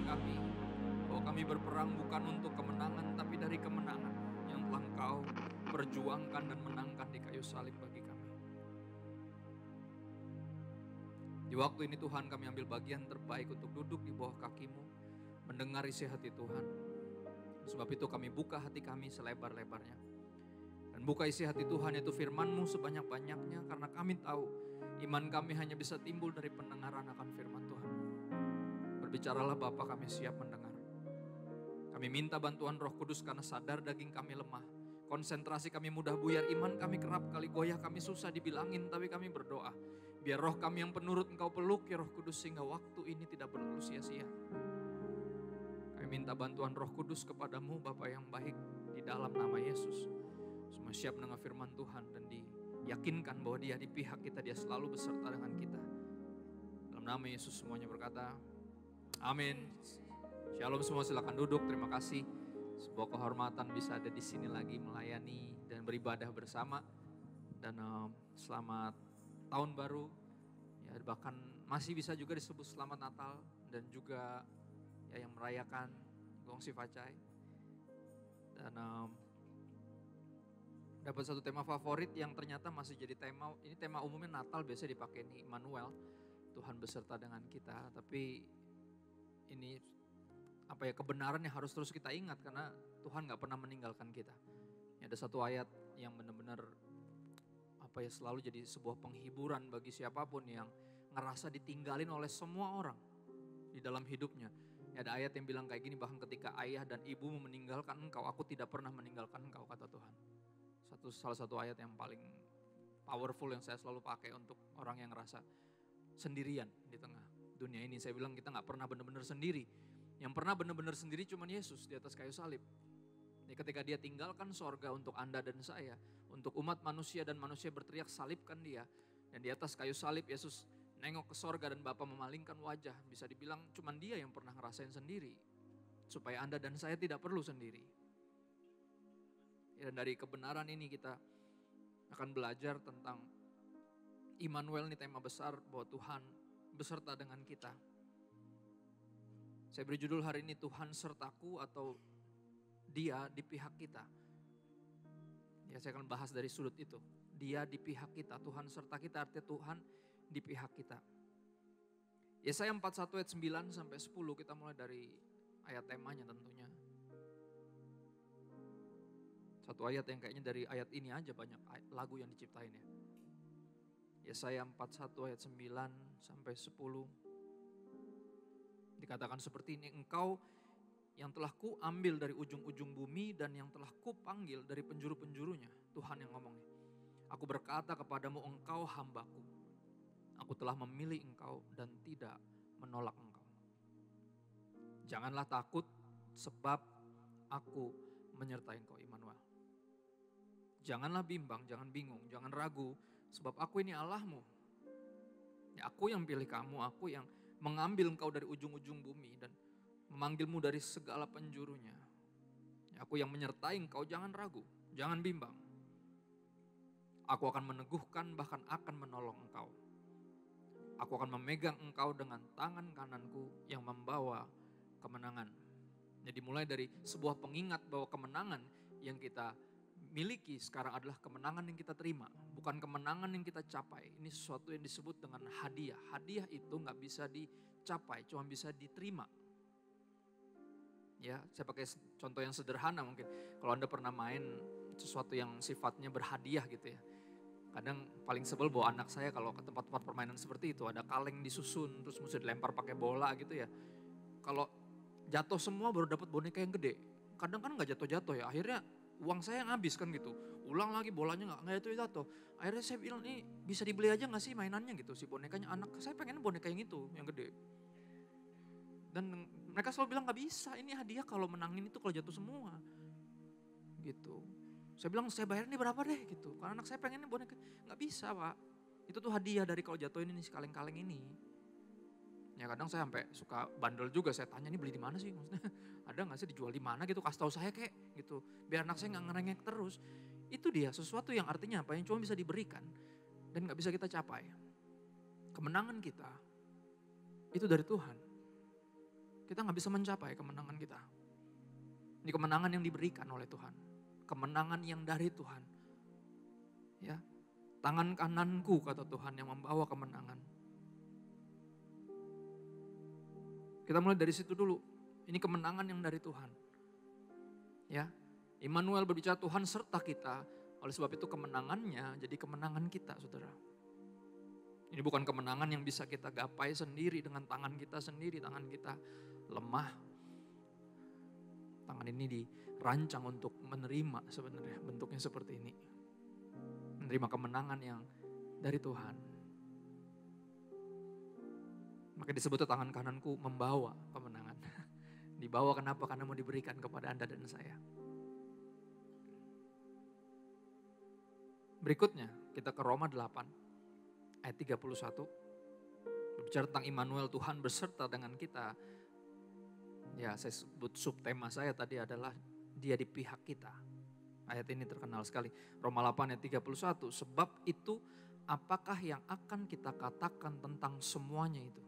kami, bahwa kami berperang bukan untuk kemenangan, tapi dari kemenangan yang telah Engkau perjuangkan dan menangkan di kayu salib bagi kami. Di waktu ini Tuhan, kami ambil bagian terbaik untuk duduk di bawah kaki-Mu, mendengar isi hati Tuhan. Sebab itu kami buka hati kami selebar-lebarnya. Dan buka isi hati Tuhan, yaitu firman-Mu sebanyak-banyaknya, karena kami tahu iman kami hanya bisa timbul dari pendengaran akan firman Tuhan. Berbicaralah Bapa, kami siap mendengar. Kami minta bantuan Roh Kudus karena sadar daging kami lemah. Konsentrasi kami mudah buyar, iman kami kerap kali goyah, kami susah dibilangin, tapi kami berdoa. Biar roh kami yang penurut Engkau peluk ya Roh Kudus, sehingga waktu ini tidak berlalu sia-sia. Kami minta bantuan Roh Kudus kepadamu Bapa yang baik, di dalam nama Yesus. Semua siap mendengar firman Tuhan dan diyakinkan bahwa Dia di pihak kita, Dia selalu beserta dengan kita. Dalam nama Yesus semuanya berkata, amin. Shalom semua, silakan duduk. Terima kasih. Sebuah kehormatan bisa ada di sini lagi melayani dan beribadah bersama. Dan selamat tahun baru. Ya, bahkan masih bisa juga disebut selamat Natal dan juga ya yang merayakan Gong Si Facai. Dan dapat satu tema favorit yang ternyata masih jadi tema. Ini tema umumnya Natal biasanya dipakai nih, Immanuel, Tuhan beserta dengan kita. Tapi ini kebenaran yang harus terus kita ingat, karena Tuhan gak pernah meninggalkan kita. Ya, ada satu ayat yang benar-benar selalu jadi sebuah penghiburan bagi siapapun yang ngerasa ditinggalin oleh semua orang di dalam hidupnya. Ya, ada ayat yang bilang kayak gini, bahkan ketika ayah dan ibumu meninggalkan engkau, aku tidak pernah meninggalkan engkau, kata Tuhan. Salah satu ayat yang paling powerful yang saya selalu pakai untuk orang yang ngerasa sendirian di tengah dunia ini. Saya bilang kita gak pernah benar-benar sendiri. Yang pernah benar-benar sendiri cuma Yesus di atas kayu salib. Jadi ketika Dia tinggalkan sorga untuk Anda dan saya, untuk umat manusia, dan manusia berteriak salibkan Dia. Dan di atas kayu salib Yesus nengok ke sorga dan Bapa memalingkan wajah. Bisa dibilang cuma Dia yang pernah ngerasain sendiri. Supaya Anda dan saya tidak perlu sendiri. Dan dari kebenaran ini kita akan belajar tentang Immanuel, ini tema besar bahwa Tuhan beserta dengan kita. Saya beri judul hari ini, Tuhan sertaku atau Dia di pihak kita. Ya, saya akan bahas dari sudut itu. Dia di pihak kita, Tuhan serta kita, artinya Tuhan di pihak kita. Yesaya 41 ayat 9 sampai 10, kita mulai dari ayat temanya tentunya. Satu ayat yang kayaknya dari ayat ini aja banyak lagu yang diciptain ya. Yesaya 41 ayat 9 sampai 10. Dikatakan seperti ini, engkau yang telah ku ambil dari ujung-ujung bumi dan yang telah ku panggil dari penjuru-penjurunya. Tuhan yang ngomong nih. Aku berkata kepadamu, engkau hambaku. Aku telah memilih engkau dan tidak menolak engkau. Janganlah takut sebab aku menyertai engkau, Immanuel. Janganlah bimbang, jangan bingung, jangan ragu sebab aku ini Allahmu. Ya, aku yang pilih kamu, aku yang mengambil engkau dari ujung-ujung bumi dan memanggilmu dari segala penjurunya. Ya, aku yang menyertai engkau, jangan ragu, jangan bimbang. Aku akan meneguhkan, bahkan akan menolong engkau. Aku akan memegang engkau dengan tangan kananku yang membawa kemenangan. Jadi mulai dari sebuah pengingat bahwa kemenangan yang kita miliki sekarang adalah kemenangan yang kita terima, bukan kemenangan yang kita capai. Ini sesuatu yang disebut dengan hadiah. Hadiah itu gak bisa dicapai, cuma bisa diterima. Ya, saya pakai contoh yang sederhana mungkin. Kalau Anda pernah main sesuatu yang sifatnya berhadiah gitu ya. Kadang paling sebel bawa anak saya kalau ke tempat-tempat permainan seperti itu. Ada kaleng disusun, terus mesti dilempar pakai bola gitu ya. Kalau jatuh semua baru dapat boneka yang gede. Kadang kan gak jatuh-jatuh ya, akhirnya uang saya yang habis kan gitu. Ulang lagi bolanya gak jatuh-jatuh. Akhirnya saya bilang, ini bisa dibeli aja gak sih mainannya gitu. Si bonekanya, anak saya pengen boneka yang itu, yang gede. Dan mereka selalu bilang gak bisa, ini hadiah kalau menangin itu kalau jatuh semua. Gitu. Saya bilang saya bayar ini berapa deh gitu. Karena anak saya pengen ini boneka. Gak bisa Pak. Itu tuh hadiah dari kalau jatuhin ini si kaleng-kaleng ini. Ya kadang saya sampai suka bandel juga, saya tanya ini beli di mana sih, maksudnya ada nggak sih dijual di mana gitu, kasih tahu saya kek gitu, biar anak saya nggak ngerengek terus. Itu dia sesuatu yang artinya apa, yang cuma bisa diberikan dan nggak bisa kita capai. Kemenangan kita itu dari Tuhan. kita nggak bisa mencapai kemenangan kita. Ini kemenangan yang diberikan oleh Tuhan. Kemenangan yang dari Tuhan. Ya, tangan kananku kata Tuhan yang membawa kemenangan. Kita mulai dari situ dulu. Ini kemenangan yang dari Tuhan. Ya, Immanuel berbicara Tuhan serta kita. Oleh sebab itu kemenangannya jadi kemenangan kita, saudara. Ini bukan kemenangan yang bisa kita gapai sendiri dengan tangan kita sendiri. Tangan kita lemah. Tangan ini dirancang untuk menerima sebenarnya bentuknya seperti ini. Menerima kemenangan yang dari Tuhan. Maka disebut tangan kananku membawa kemenangan. Dibawa kenapa? Karena mau diberikan kepada Anda dan saya. Berikutnya kita ke Roma 8 ayat 31. Berbicara tentang Immanuel, Tuhan beserta dengan kita. Ya, saya sebut subtema saya tadi adalah dia di pihak kita. Ayat ini terkenal sekali. Roma 8 ayat 31. Sebab itu apakah yang akan kita katakan tentang semuanya itu?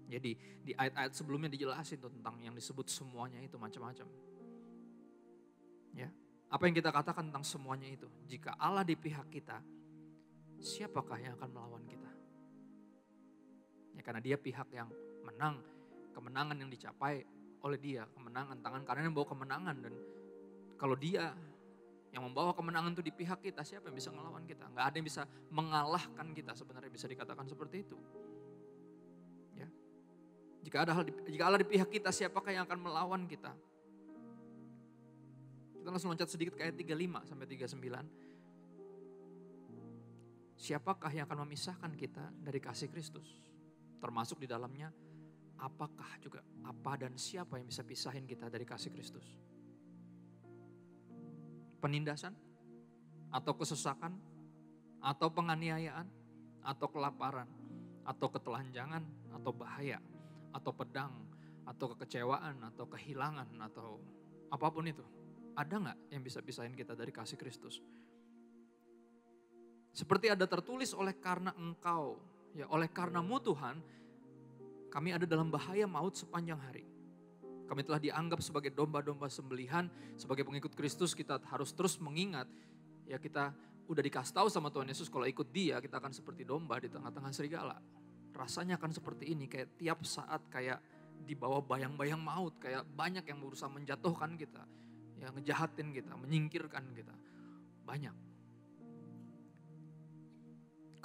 Jadi di ayat-ayat sebelumnya dijelasin tuh tentang yang disebut semuanya itu macam-macam. Ya, apa yang kita katakan tentang semuanya itu? Jika Allah di pihak kita, siapakah yang akan melawan kita? Ya, karena dia pihak yang menang, kemenangan yang dicapai oleh dia, kemenangan, tangan kanan yang membawa kemenangan. Dan kalau dia yang membawa kemenangan itu di pihak kita, siapa yang bisa melawan kita? Nggak ada yang bisa mengalahkan kita, sebenarnya bisa dikatakan seperti itu. Ya. Jika Allah di pihak kita, siapakah yang akan melawan kita? Kita langsung loncat sedikit ke ayat 35 sampai 39. Siapakah yang akan memisahkan kita dari kasih Kristus? Termasuk di dalamnya, apakah juga apa dan siapa yang bisa pisahin kita dari kasih Kristus? Penindasan? Atau kesesakan? Atau penganiayaan? Atau kelaparan? Atau ketelanjangan? Atau bahaya? Atau pedang? Atau kekecewaan? Atau kehilangan? Atau apapun itu? Ada gak yang bisa pisahin kita dari kasih Kristus? Seperti ada tertulis oleh karena engkau, ya oleh karenamu Tuhan, kami ada dalam bahaya maut sepanjang hari. Kami telah dianggap sebagai domba-domba sembelihan, sebagai pengikut Kristus kita harus terus mengingat, ya kita udah dikasih tahu sama Tuhan Yesus kalau ikut dia kita akan seperti domba di tengah-tengah serigala. Rasanya akan seperti ini, kayak tiap saat kayak di bawah bayang-bayang maut, kayak banyak yang berusaha menjatuhkan kita, ya ngejahatin kita, menyingkirkan kita, banyak.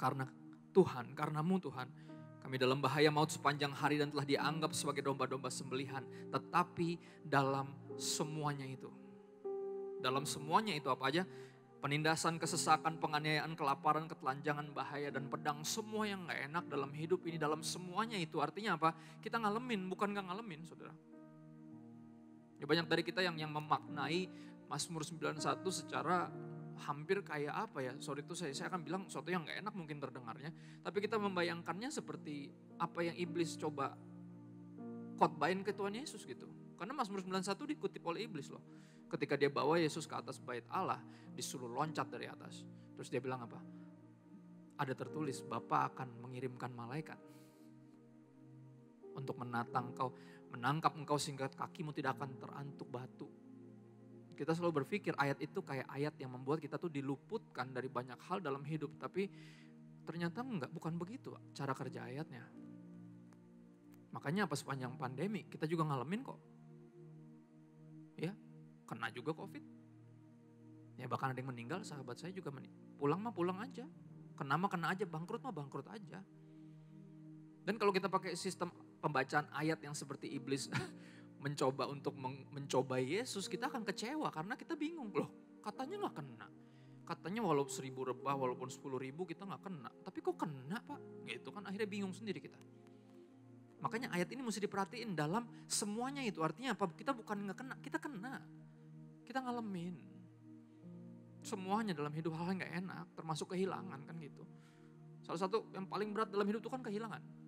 Karena Tuhan, karenamu Tuhan, kami dalam bahaya maut sepanjang hari dan telah dianggap sebagai domba-domba sembelihan. Tetapi dalam semuanya itu. Dalam semuanya itu apa aja? Penindasan, kesesakan, penganiayaan, kelaparan, ketelanjangan, bahaya, dan pedang. Semua yang gak enak dalam hidup ini, dalam semuanya itu. Artinya apa? Kita ngalamin, bukan gak ngalamin saudara. Ya banyak dari kita yang memaknai Mazmur 91 secara hampir kayak apa ya, sorry itu saya akan bilang sesuatu yang gak enak mungkin terdengarnya. Tapi kita membayangkannya seperti apa yang iblis coba khotbahin ke Tuhan Yesus gitu. Karena Mazmur 91 dikutip oleh iblis loh. Ketika dia bawa Yesus ke atas bait Allah, disuruh loncat dari atas. Terus dia bilang apa? Ada tertulis, Bapa akan mengirimkan malaikat untuk menangkap engkau sehingga kakimu tidak akan terantuk batu. Kita selalu berpikir ayat itu kayak ayat yang membuat kita tuh diluputkan dari banyak hal dalam hidup. Tapi ternyata enggak, bukan begitu cara kerja ayatnya. Makanya apa sepanjang pandemi kita juga ngalamin kok. Ya, kena juga COVID. Ya bahkan ada yang meninggal, sahabat saya juga pulang mah pulang aja. Kena mah kena aja, bangkrut mah bangkrut aja. Dan kalau kita pakai sistem pembacaan ayat yang seperti iblis mencoba untuk mencobai Yesus, kita akan kecewa karena kita bingung loh. Katanya gak kena. Katanya walaupun 1000 rebah, walaupun 10.000 kita gak kena. Tapi kok kena Pak? Gitu kan akhirnya bingung sendiri kita. Makanya ayat ini mesti diperhatiin dalam semuanya itu. Artinya apa? Kita bukan gak kena, kita kena. Kita ngalamin. Semuanya dalam hidup hal yang gak enak, termasuk kehilangan kan gitu. Salah satu yang paling berat dalam hidup itu kan kehilangan.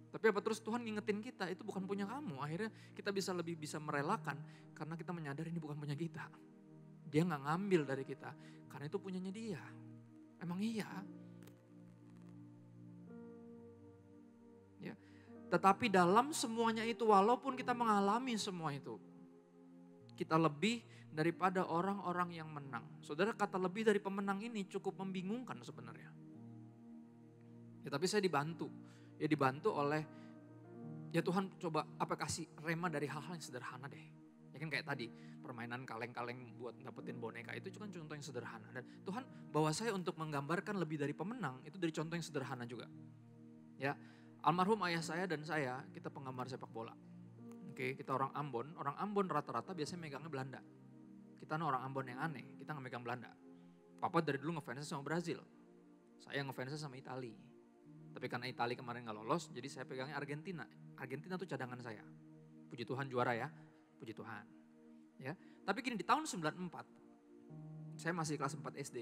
Tapi apa terus Tuhan ngingetin kita, itu bukan punya kamu. Akhirnya kita lebih bisa merelakan karena kita menyadari ini bukan punya kita. Dia gak ngambil dari kita karena itu punyanya dia. Emang iya. Ya. Tetapi dalam semuanya itu, walaupun kita mengalami semua itu, kita lebih daripada orang-orang yang menang. Saudara, kata lebih dari pemenang ini cukup membingungkan sebenarnya. Ya, tapi saya dibantu. Ya dibantu oleh, ya Tuhan coba kasih rema dari hal-hal yang sederhana deh. Ya kan kayak tadi, permainan kaleng-kaleng buat dapetin boneka itu kan contoh yang sederhana. Dan Tuhan bawa saya untuk menggambarkan lebih dari pemenang, itu dari contoh yang sederhana juga. Ya, almarhum ayah saya dan saya, kita penggemar sepak bola. Oke, kita orang Ambon rata-rata biasanya megangnya Belanda. Kita orang Ambon yang aneh, kita nggak megang Belanda. Papa dari dulu ngefansnya sama Brazil, saya ngefansnya sama Itali. Tapi karena Itali kemarin nggak lolos, jadi saya pegangnya Argentina. Argentina tuh cadangan saya. Puji Tuhan juara ya, puji Tuhan. Ya, tapi gini, di tahun 94, saya masih kelas 4 SD.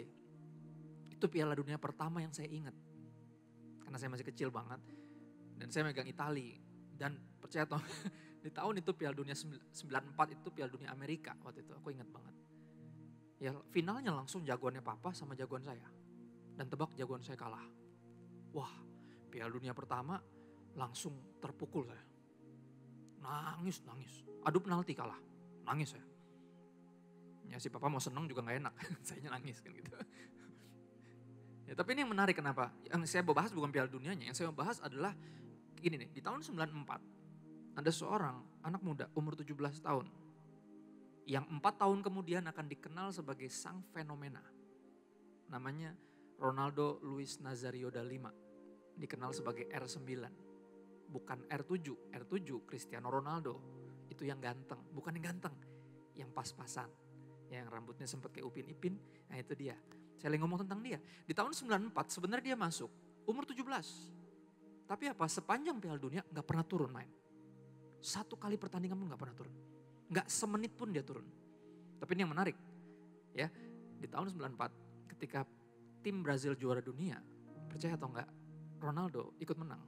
Itu Piala Dunia pertama yang saya ingat. Karena saya masih kecil banget. Dan saya megang Itali. Dan percaya toh, di tahun itu Piala Dunia 94 itu Piala Dunia Amerika waktu itu. Aku ingat banget. Ya finalnya langsung jagoannya Papa sama jagoan saya. Dan tebak jagoan saya kalah. Wah, Piala Dunia pertama langsung terpukul saya. Nangis. Adu penalti kalah. Nangis saya. Ya si Papa mau seneng juga gak enak. Sayanya nangis kan gitu. Ya, tapi ini yang menarik kenapa? Yang saya bahas bukan Piala Dunianya. Yang saya bahas adalah gini nih. Di tahun 94 ada seorang anak muda umur 17 tahun. Yang 4 tahun kemudian akan dikenal sebagai sang fenomena. Namanya Ronaldo Luis Nazario da Lima. Dikenal sebagai R9. Bukan R7. R7 Cristiano Ronaldo. Itu yang ganteng. Bukan yang ganteng. Yang pas-pasan. Yang rambutnya sempat kayak Upin Ipin. Nah itu dia. Saya lagi ngomong tentang dia. Di tahun 94 sebenarnya dia masuk. Umur 17. Tapi apa? Sepanjang Piala Dunia gak pernah turun main. 1 kali pertandingan pun gak pernah turun. Gak semenit pun dia turun. Tapi ini yang menarik. Ya, di tahun 94 ketika tim Brazil juara dunia. Percaya atau enggak? Ronaldo ikut menang.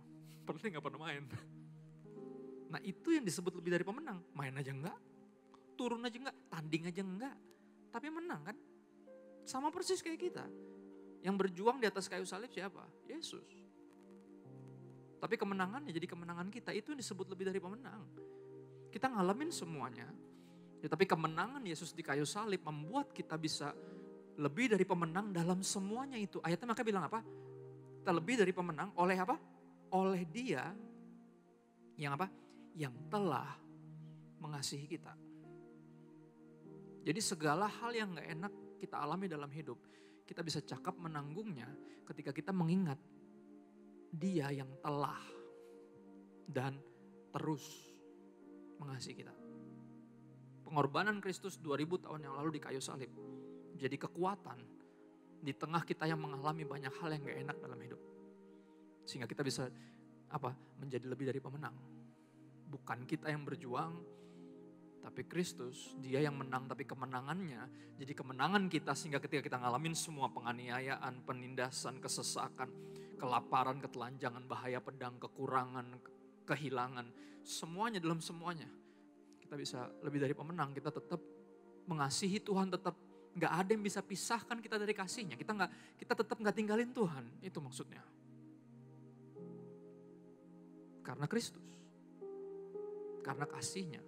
Padahal dia gak pernah main. Nah itu yang disebut lebih dari pemenang. Main aja enggak. Turun aja enggak. Tanding aja enggak. Tapi menang kan? Sama persis kayak kita. Yang berjuang di atas kayu salib siapa? Yesus. Tapi kemenangannya jadi kemenangan kita. Itu yang disebut lebih dari pemenang. Kita ngalamin semuanya. Ya, tapi kemenangan Yesus di kayu salib membuat kita bisa lebih dari pemenang dalam semuanya itu. Ayatnya maka bilang apa? Kita lebih dari pemenang oleh apa? Oleh Dia yang apa? Yang telah mengasihi kita. Jadi segala hal yang gak enak kita alami dalam hidup, kita bisa cakap menanggungnya ketika kita mengingat Dia yang telah dan terus mengasihi kita. Pengorbanan Kristus 2000 tahun yang lalu di kayu salib jadi kekuatan di tengah kita yang mengalami banyak hal yang gak enak dalam hidup. Sehingga kita bisa menjadi lebih dari pemenang. Bukan kita yang berjuang, tapi Kristus, Dia yang menang, tapi kemenangannya jadi kemenangan kita. Sehingga ketika kita ngalamin semua penganiayaan, penindasan, kesesakan, kelaparan, ketelanjangan, bahaya pedang, kekurangan, kehilangan, semuanya dalam semuanya. Kita bisa lebih dari pemenang, kita tetap mengasihi Tuhan, tetap gak ada yang bisa pisahkan kita dari kasihnya. Kita tetap gak tinggalin Tuhan, itu maksudnya. Karena Kristus, karena kasihnya.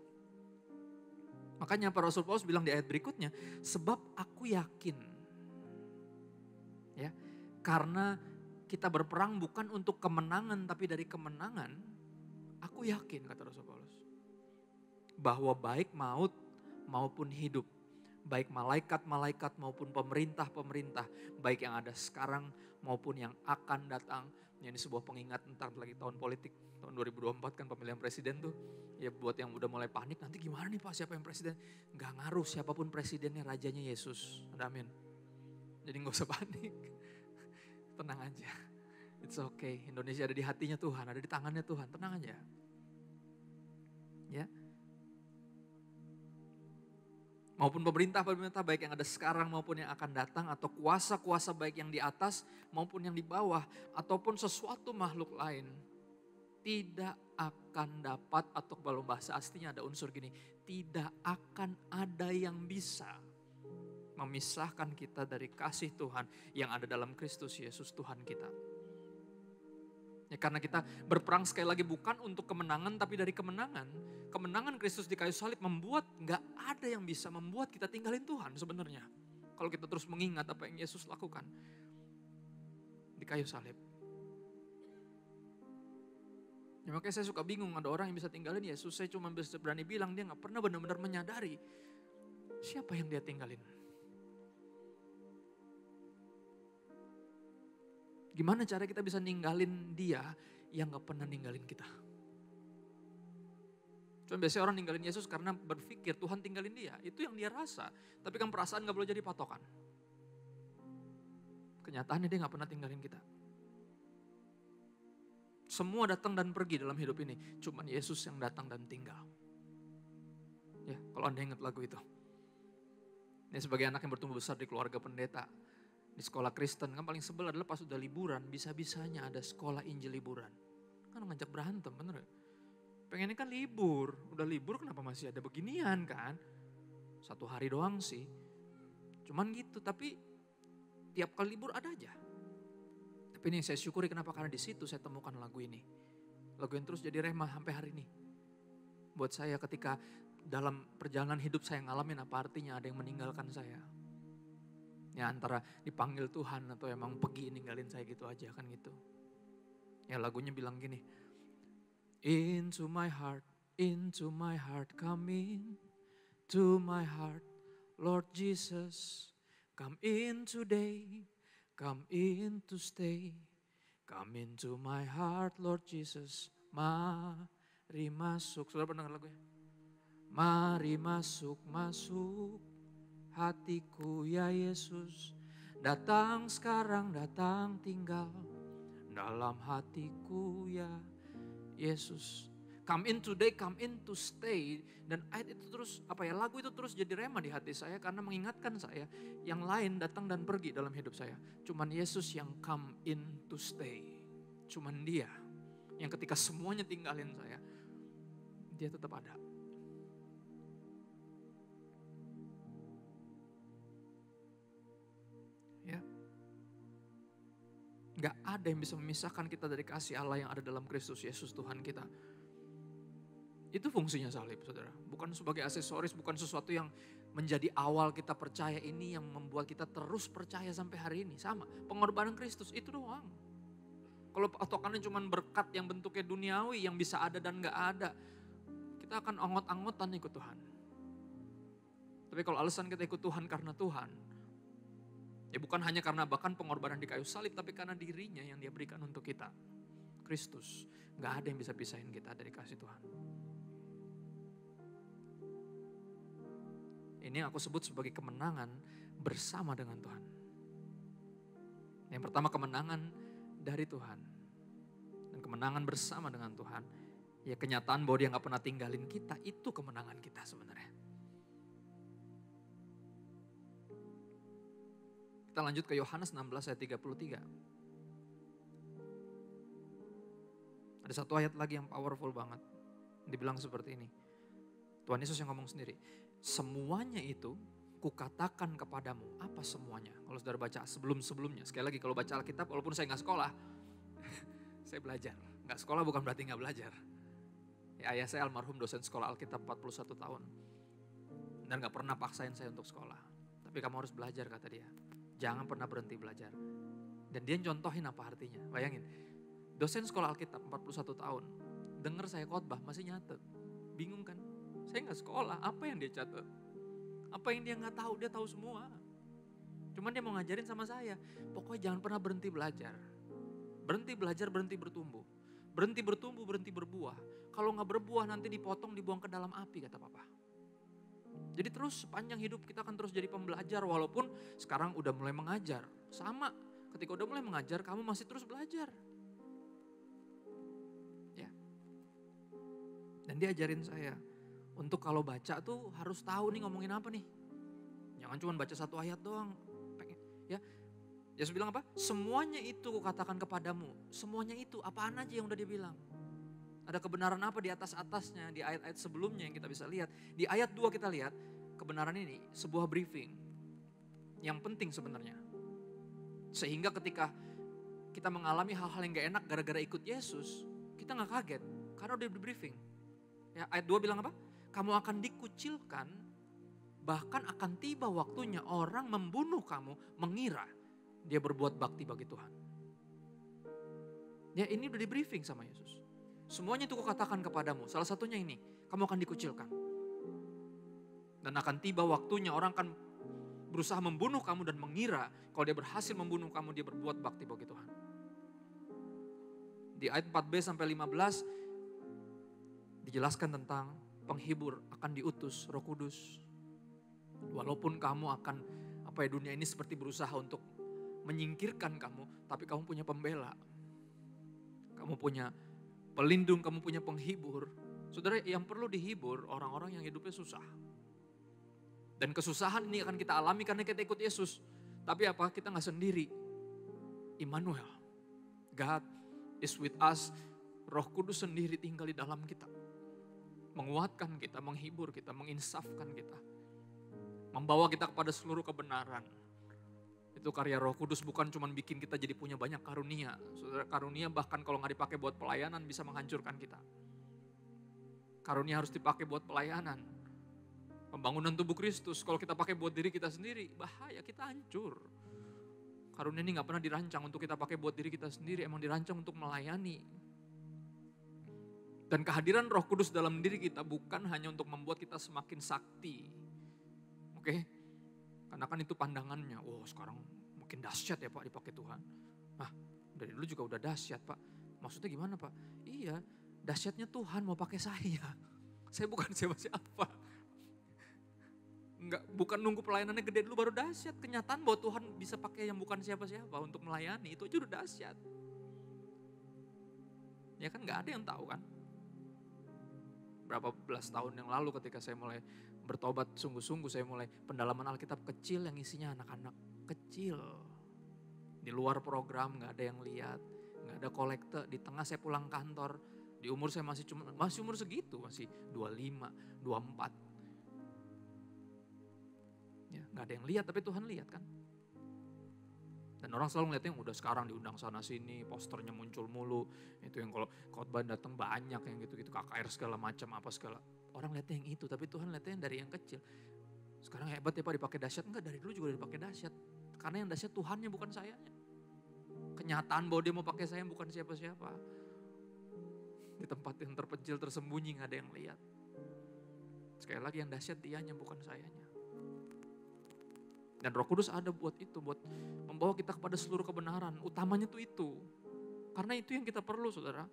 Makanya para Rasul Paulus bilang di ayat berikutnya, sebab aku yakin. Ya, karena kita berperang bukan untuk kemenangan tapi dari kemenangan, aku yakin kata Rasul Paulus. Bahwa baik maut maupun hidup, baik malaikat-malaikat maupun pemerintah-pemerintah, baik yang ada sekarang maupun yang akan datang. Ini sebuah pengingat entar lagi tahun politik, tahun 2024 kan pemilihan presiden tuh. Ya buat yang udah mulai panik, nanti gimana nih Pak siapa yang presiden? Gak ngaruh siapapun presidennya, rajanya Yesus. Amin. Jadi gak usah panik. Tenang aja. It's okay. Indonesia ada di hatinya Tuhan, ada di tangannya Tuhan. Tenang aja. Ya. Maupun pemerintah-pemerintah baik yang ada sekarang maupun yang akan datang, atau kuasa-kuasa baik yang di atas maupun yang di bawah, ataupun sesuatu makhluk lain, tidak akan dapat, atau kalau bahasa aslinya ada unsur gini, tidak akan ada yang bisa memisahkan kita dari kasih Tuhan yang ada dalam Kristus Yesus Tuhan kita. Ya, karena kita berperang sekali lagi bukan untuk kemenangan, tapi dari kemenangan. Kemenangan Kristus di kayu salib membuat gak ada yang bisa membuat kita tinggalin Tuhan sebenarnya. Kalau kita terus mengingat apa yang Yesus lakukan di kayu salib. Ya, makanya saya suka bingung, ada orang yang bisa tinggalin Yesus. Saya cuma bisa berani bilang dia gak pernah benar-benar menyadari siapa yang dia tinggalin. Gimana cara kita bisa ninggalin dia yang gak pernah ninggalin kita? Cuma biasanya orang ninggalin Yesus karena berpikir Tuhan tinggalin dia. Itu yang dia rasa. Tapi kan perasaan gak boleh jadi patokan. Kenyataannya dia gak pernah tinggalin kita. Semua datang dan pergi dalam hidup ini. Cuman Yesus yang datang dan tinggal. Ya, kalau Anda ingat lagu itu. Ini sebagai anak yang bertumbuh besar di keluarga pendeta. Di sekolah Kristen kan paling sebel adalah pas udah liburan, bisa-bisanya ada sekolah Injil liburan. Kan ngajak berantem, bener gak? Pengennya kan libur, udah libur kenapa masih ada beginian kan? 1 hari doang sih. Cuman gitu, tapi tiap kali libur ada aja. Tapi ini saya syukuri kenapa, karena di situ saya temukan lagu ini. Lagu yang terus jadi rema sampai hari ini. Buat saya ketika dalam perjalanan hidup saya ngalamin apa artinya ada yang meninggalkan saya. Ya antara dipanggil Tuhan atau emang pergi ninggalin saya gitu aja kan gitu. Ya lagunya bilang gini. Into my heart come in. To my heart, Lord Jesus. Come in today, come in to stay. Come into my heart, Lord Jesus. Mari masuk. Saudara pernah dengar lagunya? Mari masuk, masuk. Hatiku ya Yesus, datang sekarang, datang tinggal dalam hatiku ya Yesus. Come in today, come in to stay. Dan ayat itu terus, lagu itu terus jadi rema di hati saya karena mengingatkan saya yang lain datang dan pergi dalam hidup saya. Cuman Yesus yang come in to stay. Cuman dia yang ketika semuanya tinggalin saya, dia tetap ada. Ya. Gak ada yang bisa memisahkan kita dari kasih Allah yang ada dalam Kristus Yesus Tuhan kita. Itu fungsinya salib, saudara. Bukan sebagai aksesoris, bukan sesuatu yang menjadi awal kita percaya, ini yang membuat kita terus percaya sampai hari ini. Sama, pengorbanan Kristus itu doang. Kalau patokannya cuma berkat yang bentuknya duniawi, yang bisa ada dan gak ada, kita akan anggot-anggotan ikut Tuhan. Tapi kalau alasan kita ikut Tuhan karena Tuhan, ya bukan hanya karena bahkan pengorbanan di kayu salib, tapi karena dirinya yang dia berikan untuk kita. Kristus, gak ada yang bisa pisahin kita dari kasih Tuhan. Ini yang aku sebut sebagai kemenangan bersama dengan Tuhan. Yang pertama kemenangan dari Tuhan. Dan kemenangan bersama dengan Tuhan. Ya kenyataan bahwa dia gak pernah tinggalin kita, itu kemenangan kita sebenarnya. Kita lanjut ke Yohanes 16 ayat 33. Ada satu ayat lagi yang powerful banget. Dibilang seperti ini. Tuhan Yesus yang ngomong sendiri. Semuanya itu kukatakan kepadamu. Apa semuanya? Kalau saudara baca sebelum-sebelumnya. Sekali lagi kalau baca Alkitab walaupun saya gak sekolah. Saya belajar. Gak sekolah bukan berarti gak belajar. Ya, ayah saya almarhum dosen sekolah Alkitab 41 tahun. Dan gak pernah paksain saya untuk sekolah. Tapi kamu harus belajar kata dia. Jangan pernah berhenti belajar. Dan dia contohin apa artinya. Bayangin, dosen sekolah Alkitab 41 tahun. Dengar saya khotbah masih nyatet. Bingung kan? Saya gak sekolah, apa yang dia catat? Apa yang dia gak tahu, dia tahu semua. Cuman dia mau ngajarin sama saya. Pokoknya jangan pernah berhenti belajar. Berhenti belajar, berhenti bertumbuh. Berhenti bertumbuh, berhenti berbuah. Kalau gak berbuah nanti dipotong, dibuang ke dalam api kata papa. Jadi terus sepanjang hidup kita akan terus jadi pembelajar. Walaupun sekarang udah mulai mengajar. Sama, ketika udah mulai mengajar kamu masih terus belajar. Ya. Dan dia ajarin saya. Untuk kalau baca tuh harus tahu nih ngomongin apa nih. Jangan cuma baca satu ayat doang. Ya, Yesus bilang apa? Semuanya itu kukatakan kepadamu. Semuanya itu, apaan aja yang udah dia bilang. Ada kebenaran apa di atas-atasnya, di ayat-ayat sebelumnya yang kita bisa lihat. Di ayat 2 kita lihat, kebenaran ini sebuah briefing. Yang penting sebenarnya. Sehingga ketika kita mengalami hal-hal yang gak enak gara-gara ikut Yesus, kita gak kaget. Karena udah di briefing. Ya, ayat 2 bilang apa? Kamu akan dikucilkan, bahkan akan tiba waktunya orang membunuh kamu, mengira dia berbuat bakti bagi Tuhan. Ya, ini udah di briefing sama Yesus. Semuanya itu kukatakan kepadamu, salah satunya ini, kamu akan dikucilkan. Dan akan tiba waktunya orang akan berusaha membunuh kamu dan mengira kalau dia berhasil membunuh kamu, dia berbuat bakti bagi Tuhan. Di ayat 4b sampai 15 dijelaskan tentang penghibur akan diutus Roh Kudus. Walaupun kamu akan dunia ini seperti berusaha untuk menyingkirkan kamu, tapi kamu punya pembela. Kamu punya pelindung, kamu punya penghibur. Saudara, yang perlu dihibur orang-orang yang hidupnya susah. Dan kesusahan ini akan kita alami karena kita ikut Yesus. Tapi apa? Kita gak sendiri. Immanuel. God is with us. Roh Kudus sendiri tinggal di dalam kita. Menguatkan kita, menghibur kita, menginsafkan kita. Membawa kita kepada seluruh kebenaran. Itu karya Roh Kudus, bukan cuma bikin kita jadi punya banyak karunia. Saudara, karunia bahkan kalau gak dipakai buat pelayanan bisa menghancurkan kita. Karunia harus dipakai buat pelayanan. Pembangunan tubuh Kristus, kalau kita pakai buat diri kita sendiri, bahaya, kita hancur. Karunia ini gak pernah dirancang untuk kita pakai buat diri kita sendiri, emang dirancang untuk melayani. Dan kehadiran Roh Kudus dalam diri kita bukan hanya untuk membuat kita semakin sakti. Oke? Karena kan itu pandangannya, sekarang mungkin dahsyat ya Pak dipakai Tuhan. Nah, dari dulu juga udah dahsyat Pak. Maksudnya gimana Pak? Iya, dahsyatnya Tuhan mau pakai saya. Saya bukan siapa-siapa. Bukan nunggu pelayanannya gede dulu baru dahsyat. Kenyataan bahwa Tuhan bisa pakai yang bukan siapa-siapa untuk melayani, itu aja udah dahsyat. Ya kan gak ada yang tahu kan. Berapa belas tahun yang lalu ketika saya mulai bertobat sungguh-sungguh, saya mulai pendalaman Alkitab kecil yang isinya anak-anak kecil. Di luar program gak ada yang lihat, gak ada kolekte. Di tengah saya pulang kantor, di umur saya masih umur segitu, masih 25, 24. Ya, gak ada yang lihat, tapi Tuhan lihat kan. Dan orang selalu ngeliatnya yang udah sekarang diundang sana sini, posternya muncul mulu. Itu yang kalau khotbah datang banyak yang gitu-gitu, KKR segala macam apa segala. Orang lihatnya yang itu, tapi Tuhan lihatnya yang dari yang kecil. Sekarang hebat ya Pak dipakai dahsyat, enggak, dari dulu juga dipakai dahsyat. Karena yang dahsyat Tuhannya bukan sayanya. Kenyataan bahwa dia mau pakai saya bukan siapa-siapa. Di tempat yang terpencil tersembunyi gak ada yang lihat. Sekali lagi yang dahsyat dianya bukan sayanya. Dan Roh Kudus ada buat itu, buat membawa kita kepada seluruh kebenaran. Utamanya tuh itu. Karena itu yang kita perlu saudara.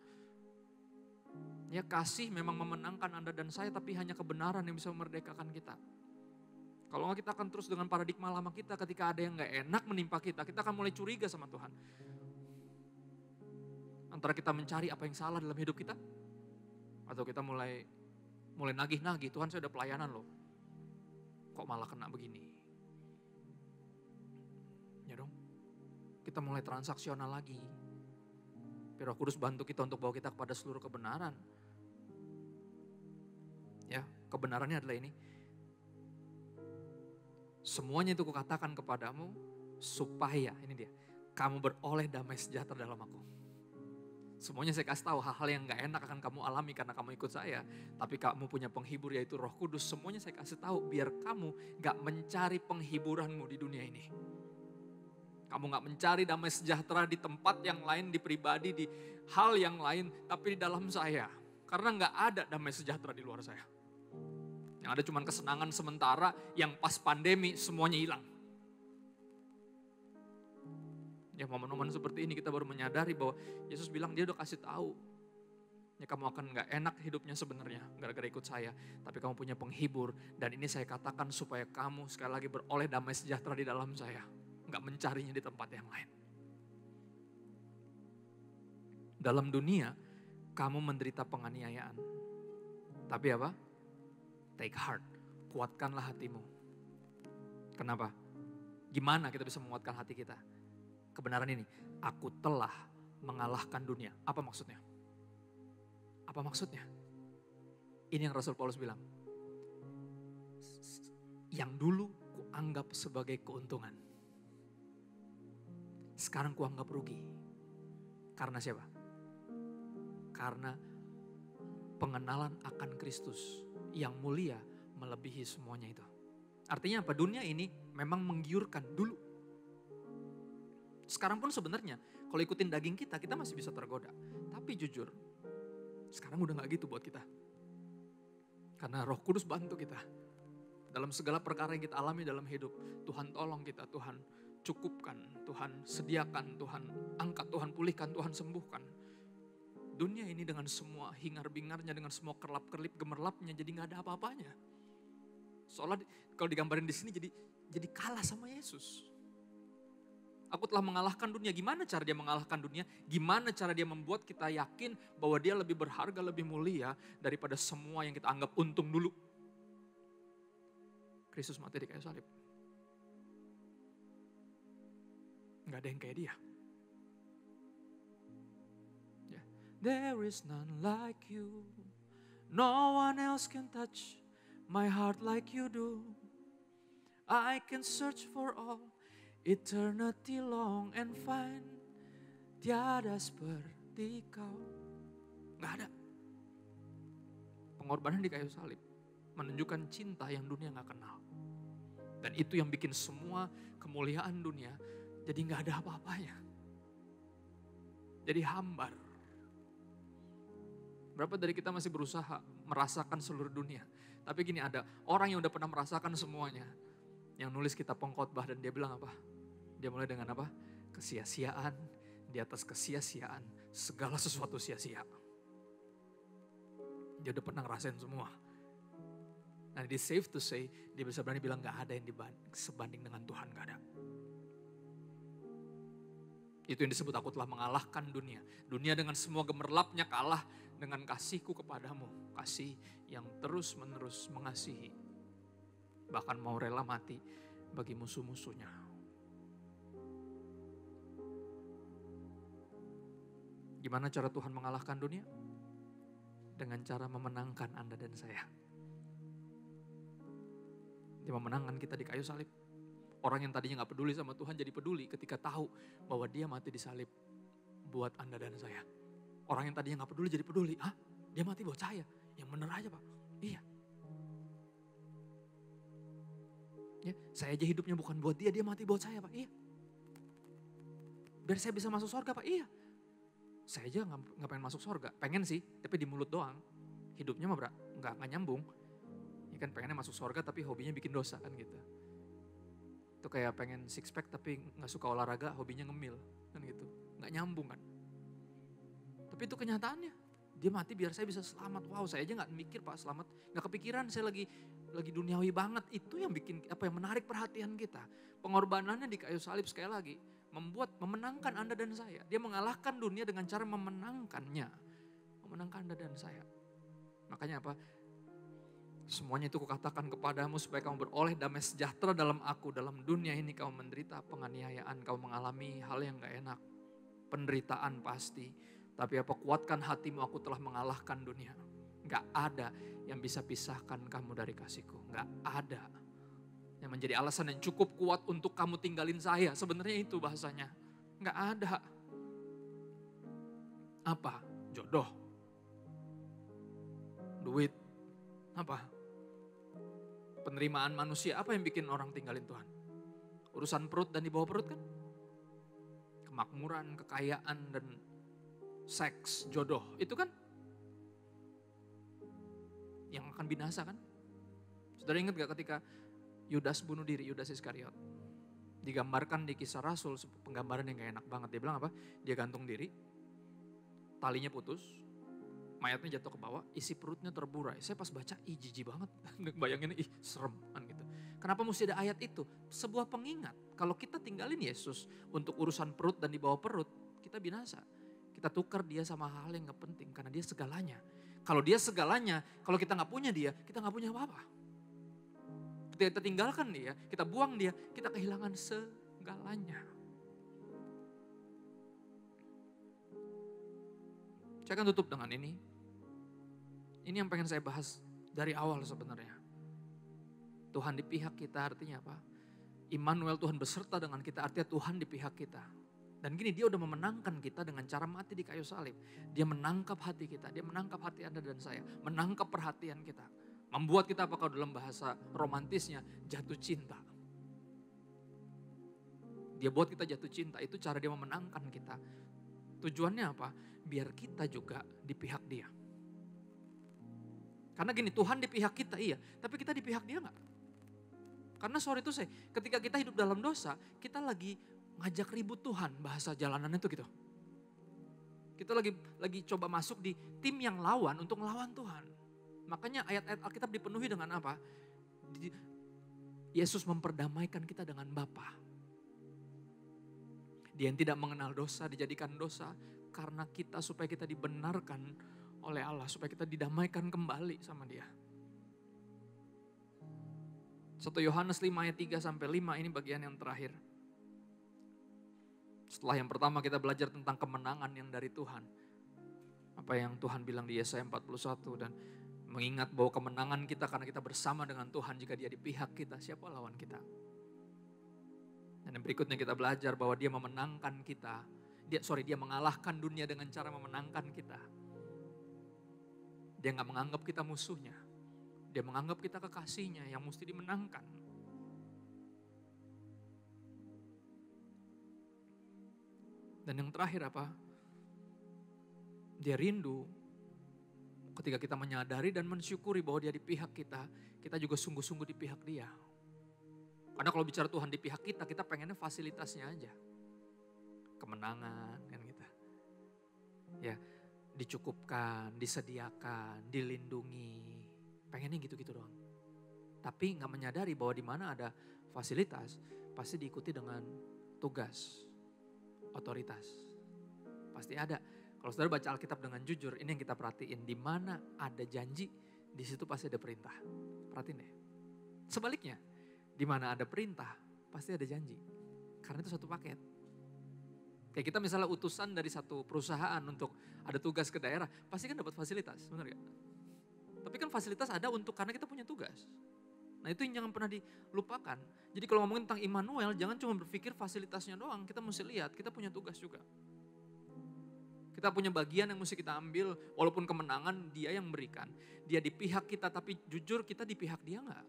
Ya kasih memang memenangkan Anda dan saya, tapi hanya kebenaran yang bisa memerdekakan kita. Kalau nggak kita akan terus dengan paradigma lama kita, ketika ada yang gak enak menimpa kita akan mulai curiga sama Tuhan. Antara kita mencari apa yang salah dalam hidup kita, atau kita mulai nagih-nagih, Tuhan saya udah pelayanan loh. Kok malah kena begini? Ya dong, kita mulai transaksional lagi. Roh Kudus bantu kita untuk bawa kita kepada seluruh kebenaran. Ya, kebenarannya adalah ini. Semuanya itu kukatakan kepadamu supaya, ini dia, kamu beroleh damai sejahtera dalam aku. Semuanya saya kasih tahu, hal-hal yang gak enak akan kamu alami karena kamu ikut saya. Tapi kamu punya penghibur yaitu Roh Kudus. Semuanya saya kasih tahu biar kamu gak mencari penghiburanmu di dunia ini. Kamu gak mencari damai sejahtera di tempat yang lain, di pribadi, di hal yang lain, tapi di dalam saya. Karena gak ada damai sejahtera di luar saya. Yang ada cuma kesenangan sementara yang pas pandemi semuanya hilang. Ya momen-momen seperti ini kita baru menyadari bahwa Yesus bilang dia udah kasih tahu. Ya kamu akan gak enak hidupnya sebenarnya gara-gara ikut saya. Tapi kamu punya penghibur dan ini saya katakan supaya kamu sekali lagi beroleh damai sejahtera di dalam saya. Gak mencarinya di tempat yang lain. Dalam dunia, kamu menderita penganiayaan. Tapi apa? Take heart, kuatkanlah hatimu. Kenapa? Gimana kita bisa menguatkan hati kita? Kebenaran ini, aku telah mengalahkan dunia. Apa maksudnya? Apa maksudnya? Ini yang Rasul Paulus bilang. Yang dulu kuanggap sebagai keuntungan. Sekarang kuanggap rugi. Karena siapa? Karena pengenalan akan Kristus yang mulia melebihi semuanya itu. Artinya apa? Dunia ini memang menggiurkan dulu. Sekarang pun sebenarnya kalau ikutin daging kita masih bisa tergoda. Tapi jujur, sekarang udah gak gitu buat kita. Karena Roh Kudus bantu kita. Dalam segala perkara yang kita alami dalam hidup, Tuhan tolong kita, Tuhan cukupkan, Tuhan sediakan, Tuhan angkat, Tuhan pulihkan, Tuhan sembuhkan. Dunia ini dengan semua hingar-bingarnya, dengan semua kerlap-kerlip gemerlapnya, jadi gak ada apa-apanya. Soalnya kalau digambarin di sini jadi kalah sama Yesus. Aku telah mengalahkan dunia. Gimana cara dia mengalahkan dunia? Gimana cara dia membuat kita yakin bahwa dia lebih berharga, lebih mulia daripada semua yang kita anggap untung dulu? Kristus mati di kayu salib. Gak ada yang kayak dia. There is none like you. No one else can touch my heart like you do. I can search for all eternity long and find tiada seperti kau. Gak ada. Pengorbanan di kayu salib menunjukkan cinta yang dunia gak kenal. Dan itu yang bikin semua kemuliaan dunia jadi gak ada apa-apanya. Jadi hambar. Berapa dari kita masih berusaha merasakan seluruh dunia. Tapi gini, ada orang yang udah pernah merasakan semuanya. Yang nulis kitab pengkhotbah dan dia bilang apa? Dia mulai dengan apa? Kesia-siaan, di atas kesia-siaan, segala sesuatu sia-sia. Dia udah pernah ngerasain semua. Nah, di safe to say, dia bisa berani bilang gak ada yang sebanding dengan Tuhan, gak ada. Itu yang disebut aku telah mengalahkan dunia. Dunia dengan semua gemerlapnya kalah dengan kasihku kepadamu. Kasih yang terus menerus mengasihi. Bahkan mau rela mati bagi musuh-musuhnya. Gimana cara Tuhan mengalahkan dunia? Dengan cara memenangkan Anda dan saya. Dia memenangkan kita di kayu salib. Orang yang tadinya gak peduli sama Tuhan jadi peduli ketika tahu bahwa dia mati di salib buat Anda dan saya. Orang yang tadinya gak peduli jadi peduli. Hah? Dia mati buat saya? Yang bener aja Pak. Iya. Ya, saya aja hidupnya bukan buat dia mati buat saya Pak. Iya. Biar saya bisa masuk surga Pak. Iya. Saya aja gak pengen masuk surga. Pengen sih, tapi di mulut doang. Hidupnya mah gak nyambung. Ya kan pengennya masuk surga tapi hobinya bikin dosa kan gitu. Itu kayak pengen six pack tapi gak suka olahraga, hobinya ngemil kan gitu. Gak nyambung kan. Tapi itu kenyataannya. Dia mati biar saya bisa selamat. Wow, saya aja gak mikir Pak selamat. Gak kepikiran, saya lagi duniawi banget. Itu yang bikin yang menarik perhatian kita. Pengorbanannya di kayu salib sekali lagi memenangkan Anda dan saya. Dia mengalahkan dunia dengan cara memenangkannya. Memenangkan Anda dan saya. Makanya apa? Semuanya itu kukatakan kepadamu supaya kamu beroleh damai sejahtera dalam aku. Dalam dunia ini kamu menderita penganiayaan, kamu mengalami hal yang gak enak. Penderitaan pasti. Tapi apa, kuatkan hatimu, aku telah mengalahkan dunia. Gak ada yang bisa pisahkan kamu dari kasihku. Gak ada. Yang menjadi alasan yang cukup kuat untuk kamu tinggalin saya. Sebenarnya itu bahasanya. Gak ada. Apa? Jodoh. Duit. Apa? Penerimaan manusia. Apa yang bikin orang tinggalin Tuhan? Urusan perut dan di bawah perut kan? Kemakmuran, kekayaan, dan seks, jodoh. Itu kan yang akan binasa kan? Saudara ingat gak ketika Yudas bunuh diri, Yudas Iskariot? Digambarkan di Kisah Rasul, penggambaran yang gak enak banget. Dia bilang apa? Dia gantung diri, talinya putus, mayatnya jatuh ke bawah, isi perutnya terburai. Saya pas baca, jijik banget. Bayangin, serem kan gitu. Kenapa mesti ada ayat itu? Sebuah pengingat. Kalau kita tinggalin Yesus untuk urusan perut dan di bawah perut, kita binasa. Kita tukar dia sama hal yang gak penting karena dia segalanya. Kalau dia segalanya, kalau kita gak punya dia, kita gak punya apa-apa. Ketika kita tinggalkan dia, kita buang dia, kita kehilangan segalanya. Saya akan tutup dengan ini. Ini yang pengen saya bahas dari awal sebenarnya. Tuhan di pihak kita artinya apa? Immanuel, Tuhan beserta dengan kita, artinya Tuhan di pihak kita. Dan gini, dia udah memenangkan kita dengan cara mati di kayu salib. Dia menangkap hati kita, dia menangkap hati Anda dan saya. Menangkap perhatian kita. Membuat kita, apakah dalam bahasa romantisnya, jatuh cinta. Dia buat kita jatuh cinta, itu cara dia memenangkan kita. Tujuannya apa? Biar kita juga di pihak dia. Karena gini, Tuhan di pihak kita iya, tapi kita di pihak dia enggak. Karena sorry itu saya, ketika kita hidup dalam dosa, kita lagi ngajak ribut Tuhan, bahasa jalanan itu gitu. Kita lagi coba masuk di tim yang lawan untuk melawan Tuhan. Makanya ayat-ayat Alkitab dipenuhi dengan apa? Yesus memperdamaikan kita dengan Bapa. Dia yang tidak mengenal dosa dijadikan dosa karena kita, supaya kita dibenarkan oleh Allah, supaya kita didamaikan kembali sama Dia. 1 Yohanes 5 ayat 3 sampai 5 ini bagian yang terakhir. Setelah yang pertama kita belajar tentang kemenangan yang dari Tuhan. Apa yang Tuhan bilang di Yesaya 41 dan mengingat bahwa kemenangan kita karena kita bersama dengan Tuhan, jika Dia di pihak kita, siapa lawan kita? Dan yang berikutnya kita belajar bahwa Dia memenangkan kita. Dia mengalahkan dunia dengan cara memenangkan kita. Dia gak menganggap kita musuhnya. Dia menganggap kita kekasihnya yang mesti dimenangkan. Dan yang terakhir apa? Dia rindu ketika kita menyadari dan mensyukuri bahwa Dia di pihak kita, kita juga sungguh-sungguh di pihak Dia. Karena kalau bicara Tuhan di pihak kita, kita pengennya fasilitasnya aja. Kemenangan kan kita. Ya, dicukupkan, disediakan, dilindungi. Pengennya gitu-gitu doang. Tapi gak menyadari bahwa di mana ada fasilitas, pasti diikuti dengan tugas, otoritas. Pasti ada. Kalau saudara baca Alkitab dengan jujur, ini yang kita perhatiin. Di mana ada janji, di situ pasti ada perintah. Perhatiin deh. Sebaliknya, di mana ada perintah, pasti ada janji. Karena itu satu paket. Kayak kita misalnya utusan dari satu perusahaan untuk ada tugas ke daerah, pasti kan dapat fasilitas, benar gak? Tapi kan fasilitas ada untuk karena kita punya tugas. Nah itu yang jangan pernah dilupakan. Jadi kalau ngomongin tentang Immanuel, jangan cuma berpikir fasilitasnya doang. Kita mesti lihat, kita punya tugas juga. Kita punya bagian yang mesti kita ambil, walaupun kemenangan Dia yang berikan. Dia di pihak kita, tapi jujur kita di pihak Dia enggak?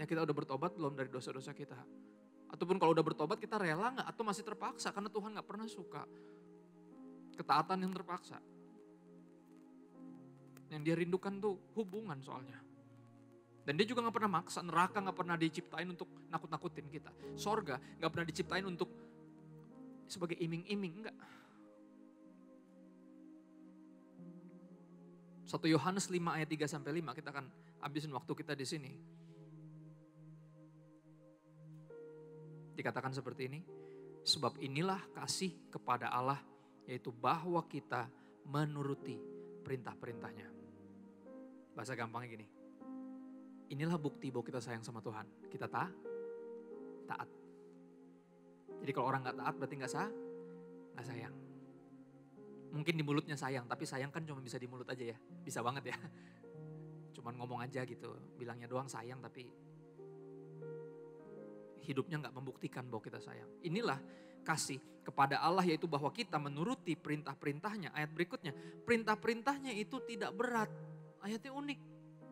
Ya kita udah bertobat belum dari dosa-dosa kita? Ataupun kalau udah bertobat kita rela enggak? Atau masih terpaksa? Karena Tuhan enggak pernah suka ketaatan yang terpaksa. Yang Dia rindukan tuh hubungan soalnya. Dan Dia juga gak pernah maksa, neraka gak pernah diciptain untuk nakut-nakutin kita. Sorga gak pernah diciptain untuk sebagai iming-iming, enggak. 1 Yohanes 5 ayat 3 sampai 5, kita akan habisin waktu kita di sini. Dikatakan seperti ini, sebab inilah kasih kepada Allah, yaitu bahwa kita menuruti perintah-perintahnya. Bahasa gampangnya gini, inilah bukti bahwa kita sayang sama Tuhan. Kita taat. Jadi kalau orang gak taat berarti gak sayang. Mungkin di mulutnya sayang, tapi sayang kan cuma bisa di mulut aja ya. Bisa banget ya. Cuman ngomong aja gitu, bilangnya doang sayang tapi hidupnya gak membuktikan bahwa kita sayang. Inilah kasih kepada Allah, yaitu bahwa kita menuruti perintah-perintahnya. Ayat berikutnya, perintah-perintahnya itu tidak berat. Ayatnya unik.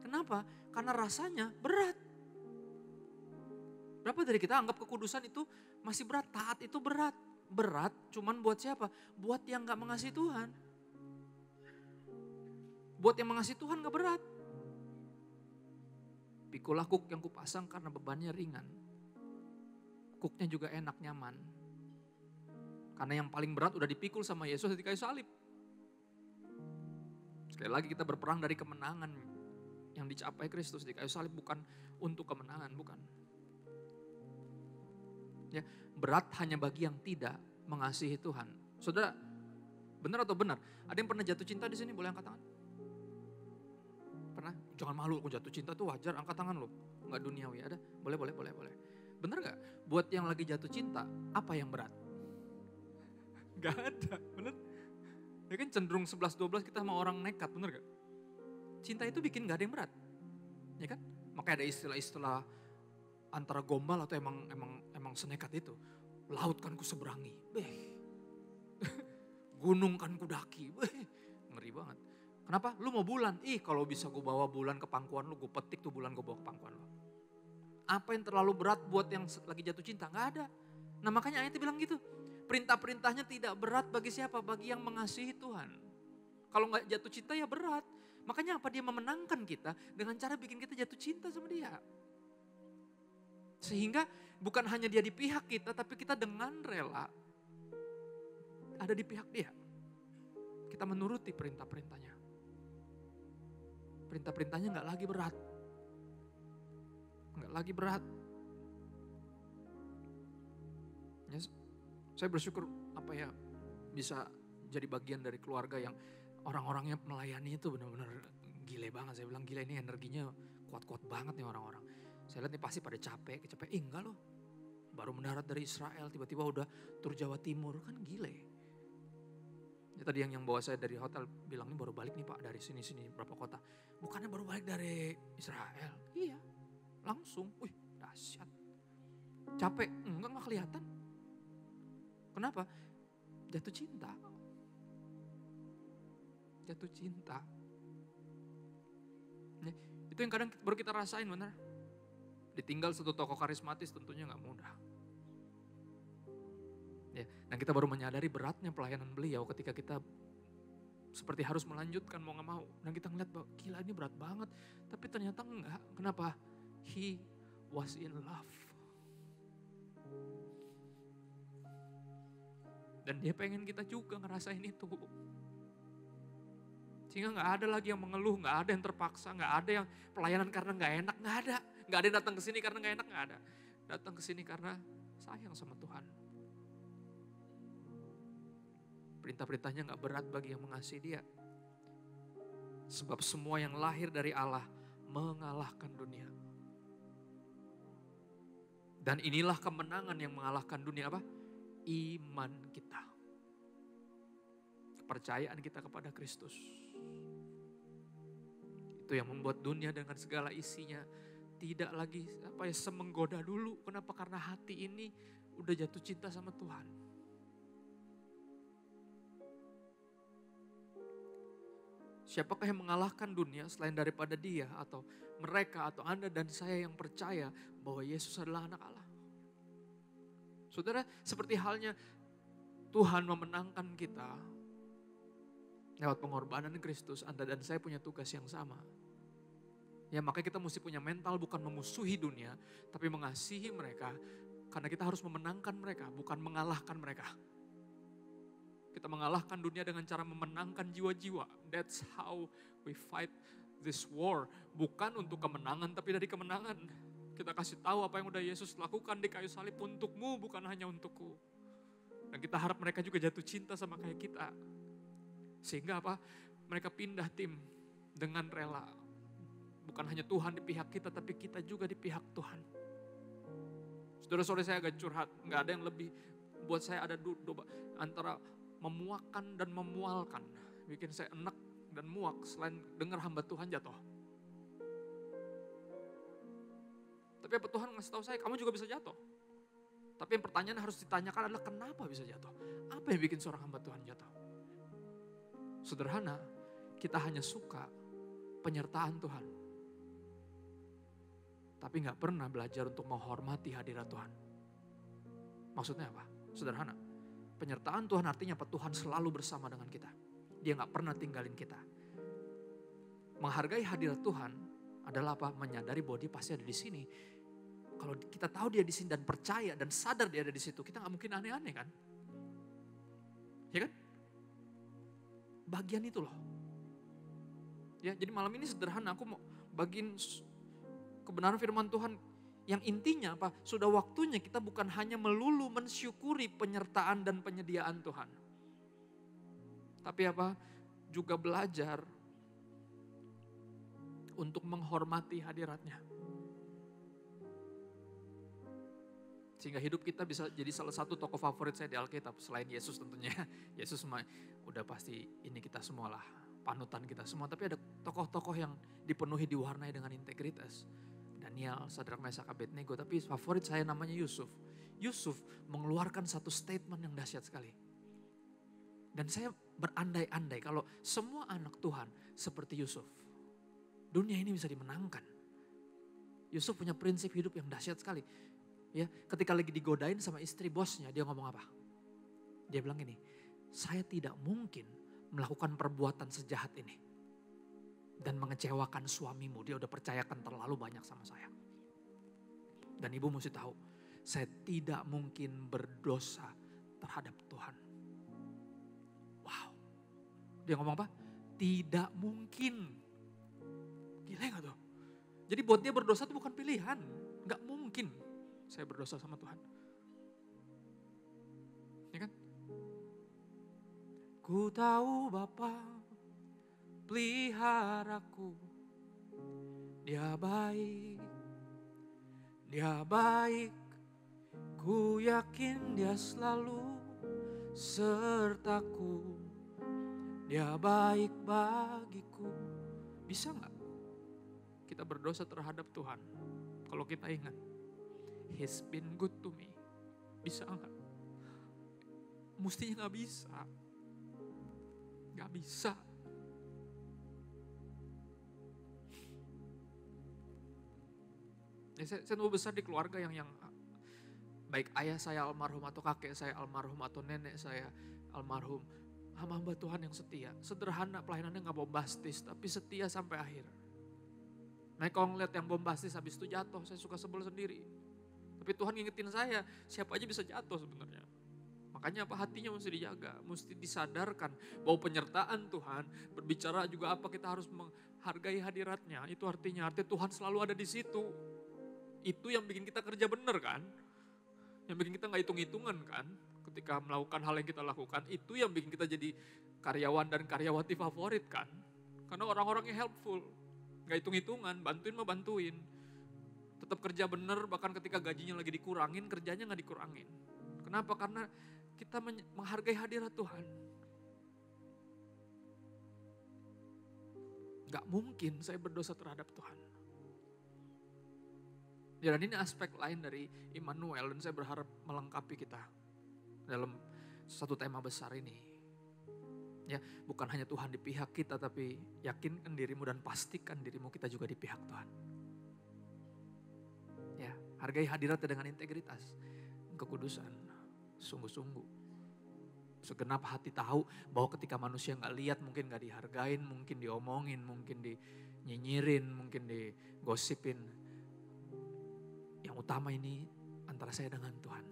Kenapa? Karena rasanya berat. Berapa dari kita anggap kekudusan itu masih berat, taat itu berat. Berat cuman buat siapa? Buat yang gak mengasihi Tuhan. Buat yang mengasihi Tuhan gak berat. Pikulah kuk yang kupasang karena bebannya ringan. Kuknya juga enak, nyaman. Karena yang paling berat udah dipikul sama Yesus di kayu salib. Sekali lagi kita berperang dari kemenangan yang dicapai Kristus di kayu salib, bukan untuk kemenangan, bukan. Ya, berat hanya bagi yang tidak mengasihi Tuhan. Saudara, benar atau benar? Ada yang pernah jatuh cinta di sini? Boleh angkat tangan? Pernah? Jangan malu, aku jatuh cinta tuh wajar, angkat tangan lo. Enggak duniawi, ada? Boleh. Benar gak? Buat yang lagi jatuh cinta, apa yang berat? Gak ada, bener? Ya kan cenderung 11-12 kita sama orang nekat, bener gak? Cinta itu bikin gak ada yang berat. Ya kan? Makanya ada istilah-istilah antara gombal atau emang senekat itu. Laut kan ku seberangi. Gunung kan ku daki. Ngeri banget. Kenapa? Lu mau bulan. Kalau bisa gue bawa bulan ke pangkuan lu, gue petik tuh bulan gue bawa ke pangkuan lu. Apa yang terlalu berat buat yang lagi jatuh cinta? Gak ada. Nah makanya ayatnya bilang gitu. Perintah-perintahnya tidak berat bagi siapa? Bagi yang mengasihi Tuhan. Kalau gak jatuh cinta ya berat. Makanya apa? Dia memenangkan kita dengan cara bikin kita jatuh cinta sama dia. Sehingga bukan hanya dia di pihak kita, tapi kita dengan rela ada di pihak dia. Kita menuruti perintah-perintahnya. Perintah-perintahnya gak lagi berat. Gak lagi berat. Ya, saya bersyukur bisa jadi bagian dari keluarga yang orang-orangnya melayani itu benar-benar gile banget. Saya bilang gila, ini energinya kuat-kuat banget nih orang-orang. Saya lihat nih pasti pada capek. Enggak loh. Baru mendarat dari Israel tiba-tiba udah tur Jawa Timur, kan gile. Ya, tadi yang bawa saya dari hotel bilang ini baru balik nih Pak dari sini berapa kota. Bukannya baru balik dari Israel. Iya, langsung. Wih, dahsyat. Capek? Enggak kelihatan. Kenapa? Jatuh cinta. Jatuh cinta. Ya, itu yang kadang baru kita rasain benar. Ditinggal satu tokoh karismatis tentunya gak mudah. Ya, dan kita baru menyadari beratnya pelayanan beliau ketika kita seperti harus melanjutkan mau gak mau. Dan kita ngeliat bahwa gila ini berat banget. Tapi ternyata enggak. Kenapa? He was in love. Dan dia pengen kita juga ngerasain itu. Sehingga gak ada lagi yang mengeluh, gak ada yang terpaksa, gak ada yang pelayanan karena gak enak, gak ada. Gak ada yang datang ke sini karena gak enak, gak ada. Datang ke sini karena sayang sama Tuhan. Perintah-perintahnya gak berat bagi yang mengasihi dia. Sebab semua yang lahir dari Allah mengalahkan dunia. Dan inilah kemenangan yang mengalahkan dunia apa? Iman kita. Kepercayaan kita kepada Kristus. Itu yang membuat dunia dengan segala isinya tidak lagi semenggoda dulu. Kenapa? Karena hati ini udah jatuh cinta sama Tuhan. Siapakah yang mengalahkan dunia selain daripada dia atau mereka atau Anda dan saya yang percaya bahwa Yesus adalah anak Allah. Saudara, seperti halnya Tuhan memenangkan kita lewat pengorbanan Kristus, Anda dan saya punya tugas yang sama. Ya, makanya kita mesti punya mental bukan memusuhi dunia, tapi mengasihi mereka. Karena kita harus memenangkan mereka, bukan mengalahkan mereka. Kita mengalahkan dunia dengan cara memenangkan jiwa-jiwa. That's how we fight this war. Bukan untuk kemenangan, tapi dari kemenangan. Kita kasih tahu apa yang udah Yesus lakukan di kayu salib untukmu, bukan hanya untukku. Dan kita harap mereka juga jatuh cinta sama kayak kita. Sehingga apa? Mereka pindah tim dengan rela. Bukan hanya Tuhan di pihak kita, tapi kita juga di pihak Tuhan. Saudara-saudara, saya agak curhat. Gak ada yang lebih buat saya ada antara memuakkan dan memualkan. Bikin saya enek dan muak selain dengar hamba Tuhan jatuh. Tapi apa Tuhan ngasih tahu saya, kamu juga bisa jatuh. Tapi yang pertanyaan harus ditanyakan adalah kenapa bisa jatuh? Apa yang bikin seorang hamba Tuhan jatuh? Sederhana, kita hanya suka penyertaan Tuhan. Tapi gak pernah belajar untuk menghormati hadirat Tuhan. Maksudnya apa? Sederhana. Penyertaan Tuhan artinya apa? Tuhan selalu bersama dengan kita. Dia gak pernah tinggalin kita. Menghargai hadirat Tuhan adalah apa? Menyadari bahwa dia pasti ada di sini. Kalau kita tahu dia di sini dan percaya dan sadar dia ada di situ, kita gak mungkin aneh-aneh kan? Ya kan? Bagian itu loh. Ya, jadi malam ini sederhana, aku mau bagiin kebenaran firman Tuhan yang intinya apa? Sudah waktunya kita bukan hanya melulu mensyukuri penyertaan dan penyediaan Tuhan. Tapi apa? Juga belajar untuk menghormati hadiratnya. Sehingga hidup kita bisa jadi salah satu tokoh favorit saya di Alkitab. Selain Yesus tentunya. Yesus udah pasti ini kita semua lah. Panutan kita semua. Tapi ada tokoh-tokoh yang dipenuhi diwarnai dengan integritas. Daniel, Sadrak, Mesak, Abednego. Tapi favorit saya namanya Yusuf. Yusuf mengeluarkan satu statement yang dahsyat sekali. Dan saya berandai-andai kalau semua anak Tuhan seperti Yusuf, dunia ini bisa dimenangkan. Yusuf punya prinsip hidup yang dahsyat sekali. Ya, ketika lagi digodain sama istri bosnya, dia ngomong apa? Dia bilang gini, saya tidak mungkin melakukan perbuatan sejahat ini dan mengecewakan suamimu. Dia udah percayakan terlalu banyak sama saya. Dan ibu mesti tahu, saya tidak mungkin berdosa terhadap Tuhan. Wow. Dia ngomong apa? Tidak mungkin. Gila gak tuh? Jadi buat dia berdosa itu bukan pilihan. Gak mungkin saya berdosa sama Tuhan. Ya kan? Ku tahu Bapa peliharaku. Dia baik. Dia baik. Ku yakin dia selalu sertaku. Dia baik bagiku. Bisa gak kita berdosa terhadap Tuhan? Kalau kita ingat, He's been good to me. Bisa gak? Mestinya gak bisa. Gak bisa. Ya, saya tumbuh besar di keluarga yang baik ayah saya almarhum atau kakek saya almarhum atau nenek saya almarhum, hamba Tuhan yang setia. Sederhana, pelayanannya gak bombastis, tapi setia sampai akhir. Nah kalau ngeliat yang bombastis habis itu jatuh, saya suka sebel sendiri. Tapi Tuhan ngingetin saya, siapa aja bisa jatuh sebenarnya. Makanya apa, hatinya mesti dijaga, mesti disadarkan bahwa penyertaan Tuhan, berbicara juga apa, kita harus menghargai hadiratnya. Itu artinya Tuhan selalu ada di situ. Itu yang bikin kita kerja bener kan. Yang bikin kita gak hitung-hitungan kan. Ketika melakukan hal yang kita lakukan, itu yang bikin kita jadi karyawan dan karyawati favorit kan. Karena orang-orangnya helpful. Gak hitung-hitungan, bantuin mah bantuin. Tetap kerja bener, bahkan ketika gajinya lagi dikurangin, kerjanya gak dikurangin. Kenapa? Karena kita menghargai hadirat Tuhan. Gak mungkin saya berdosa terhadap Tuhan. Ya, dan ini aspek lain dari Immanuel, dan saya berharap melengkapi kita dalam satu tema besar ini. Ya, bukan hanya Tuhan di pihak kita, tapi yakinkan dirimu dan pastikan dirimu kita juga di pihak Tuhan. Ya, hargai hadiratnya dengan integritas, kekudusan, sungguh-sungguh. Segenap hati tahu bahwa ketika manusia gak lihat, mungkin gak dihargain, mungkin diomongin, mungkin dinyinyirin, mungkin digosipin. Yang utama ini antara saya dengan Tuhan.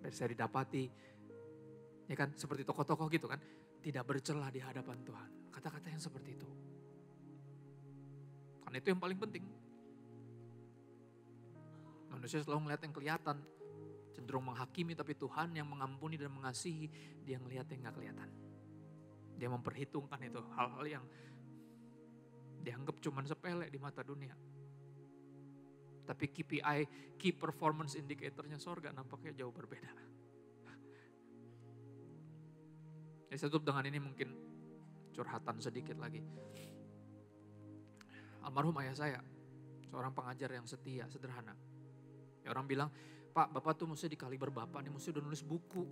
Dan saya didapati, ya kan, seperti tokoh-tokoh gitu kan, tidak bercela di hadapan Tuhan. Kata-kata yang seperti itu. Karena itu yang paling penting. Manusia selalu melihat yang kelihatan, cenderung menghakimi, tapi Tuhan yang mengampuni dan mengasihi, dia ngelihat yang gak kelihatan. Dia memperhitungkan itu, hal-hal yang dianggap cuman sepele di mata dunia. Tapi KPI, Key Performance Indicatornya sorga nampaknya jauh berbeda. Ya, saya tutup dengan ini mungkin curhatan sedikit lagi. Almarhum ayah saya, seorang pengajar yang setia, sederhana. Ya, orang bilang, Pak, Bapak tuh mesti di kaliber Bapak nih, mesti udah nulis buku.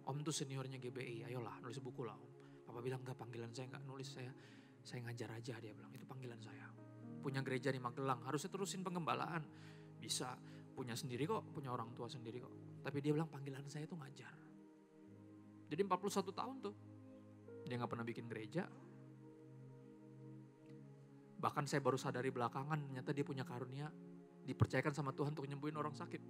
Om tuh seniornya GBI, ayolah nulis buku lah Om. Bapak bilang, enggak, panggilan saya enggak nulis, saya ngajar aja, dia bilang, itu panggilan saya. Punya gereja di Magelang, harusnya terusin pengembalaan. Bisa, punya sendiri kok, punya orang tua sendiri kok. Tapi dia bilang panggilan saya tuh ngajar. Jadi 41 tahun tuh, dia gak pernah bikin gereja. Bahkan saya baru sadari belakangan, ternyata dia punya karunia, dipercayakan sama Tuhan untuk nyembuhin orang sakit.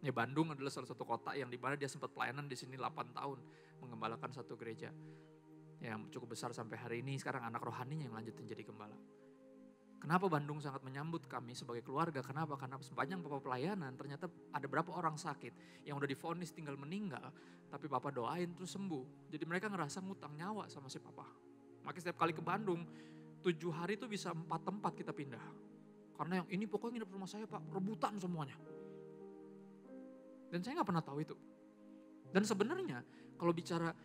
Ya, Bandung adalah salah satu kota yang dimana dia sempat pelayanan di sini 8 tahun, mengembalakan satu gereja yang cukup besar sampai hari ini. Sekarang anak rohaninya yang lanjutin jadi gembala. Kenapa Bandung sangat menyambut kami sebagai keluarga? Kenapa? Karena sepanjang Papa pelayanan ternyata ada berapa orang sakit yang udah divonis tinggal meninggal, tapi Papa doain terus sembuh. Jadi mereka ngerasa ngutang nyawa sama si Papa. Makanya setiap kali ke Bandung, 7 hari tuh bisa 4 tempat kita pindah. Karena yang ini pokoknya nginep rumah saya Pak, rebutan semuanya. Dan saya gak pernah tahu itu. Dan sebenarnya kalau bicara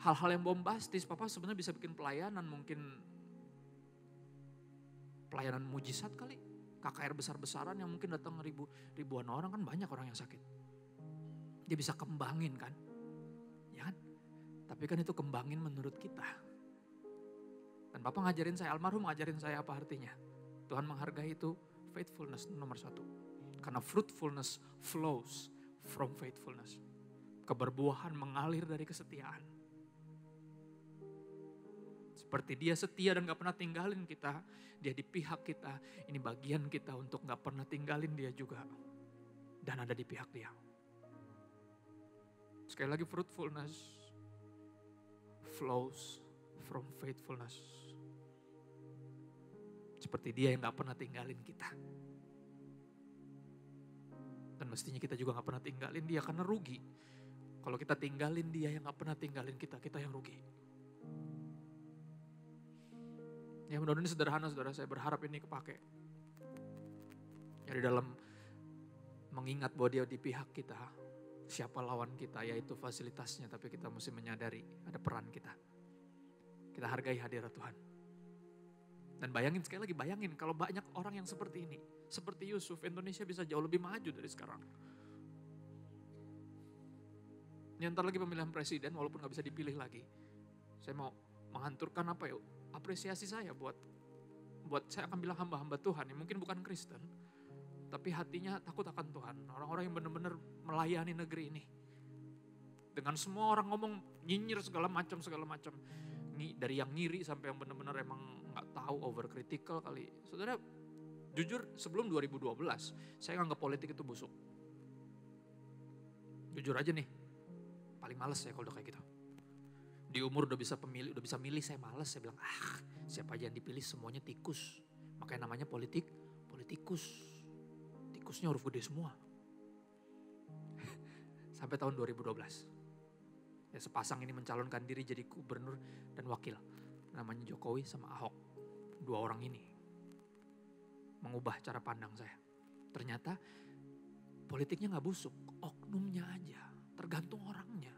hal-hal yang bombastis, Papa sebenarnya bisa bikin pelayanan, mungkin pelayanan mujizat kali. KKR besar-besaran yang mungkin datang ribuan orang, kan banyak orang yang sakit. Dia bisa kembangin kan, ya kan? Tapi kan itu kembangin menurut kita. Dan Bapak ngajarin saya, almarhum ngajarin saya apa artinya. Tuhan menghargai itu faithfulness nomor 1. Karena fruitfulness flows from faithfulness. Keberbuahan mengalir dari kesetiaan. Seperti dia setia dan gak pernah tinggalin kita. Dia di pihak kita. Ini bagian kita untuk gak pernah tinggalin dia juga. Dan ada di pihak dia. Sekali lagi, fruitfulness flows from faithfulness. Seperti dia yang gak pernah tinggalin kita. Dan mestinya kita juga gak pernah tinggalin dia karena rugi. Kalau kita tinggalin dia yang gak pernah tinggalin kita, kita yang rugi. Ya mudah-mudahan ini sederhana saudara, saya berharap ini kepake. Ya di dalam mengingat bahwa dia di pihak kita, siapa lawan kita, yaitu fasilitasnya, tapi kita mesti menyadari ada peran kita. Kita hargai hadirat Tuhan. Dan bayangin sekali lagi, bayangin kalau banyak orang yang seperti ini. Seperti Yusuf, Indonesia bisa jauh lebih maju dari sekarang. Nyantar lagi pemilihan presiden walaupun gak bisa dipilih lagi. Saya mau menghanturkan apa ya, apresiasi saya buat saya akan bilang hamba-hamba Tuhan yang mungkin bukan Kristen. Tapi hatinya takut akan Tuhan. Orang-orang yang benar-benar melayani negeri ini. Dengan semua orang ngomong nyinyir segala macam. Dari yang ngiri sampai yang benar-benar emang gak tahu, overcritical kali. Saudara, jujur sebelum 2012, saya nganggap politik itu busuk. Jujur aja nih, paling males saya kalau udah kayak gitu. Di umur udah bisa milih, saya males. Saya bilang, siapa aja yang dipilih semuanya tikus. Makanya namanya politikus. Tikusnya huruf gede semua. Sampai tahun 2012. Ya sepasang ini mencalonkan diri jadi gubernur dan wakil. Namanya Jokowi sama Ahok. 2 orang ini mengubah cara pandang saya. Ternyata politiknya gak busuk, oknumnya aja. Tergantung orangnya.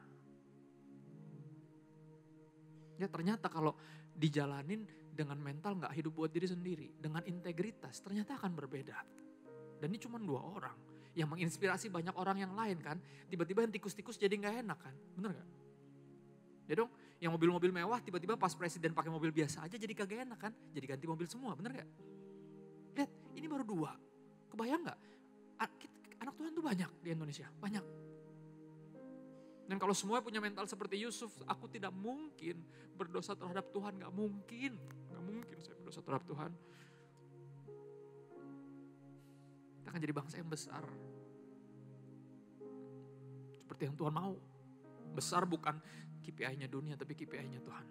Ya ternyata kalau dijalanin dengan mental gak hidup buat diri sendiri. Dengan integritas ternyata akan berbeda. Dan ini cuma 2 orang. Yang menginspirasi banyak orang yang lain kan. Tiba-tiba yang tikus-tikus jadi gak enak kan. Bener gak? Ya dong, yang mobil-mobil mewah tiba-tiba pas presiden pakai mobil biasa aja jadi kagak enak kan. Jadi ganti mobil semua, bener gak? Lihat, ini baru 2. Kebayang gak? Anak Tuhan tuh banyak di Indonesia, banyak. Dan kalau semua punya mental seperti Yusuf, aku tidak mungkin berdosa terhadap Tuhan. Gak mungkin saya berdosa terhadap Tuhan. Kita akan jadi bangsa yang besar. Seperti yang Tuhan mau. Besar bukan KPI-nya dunia, tapi KPI-nya Tuhan.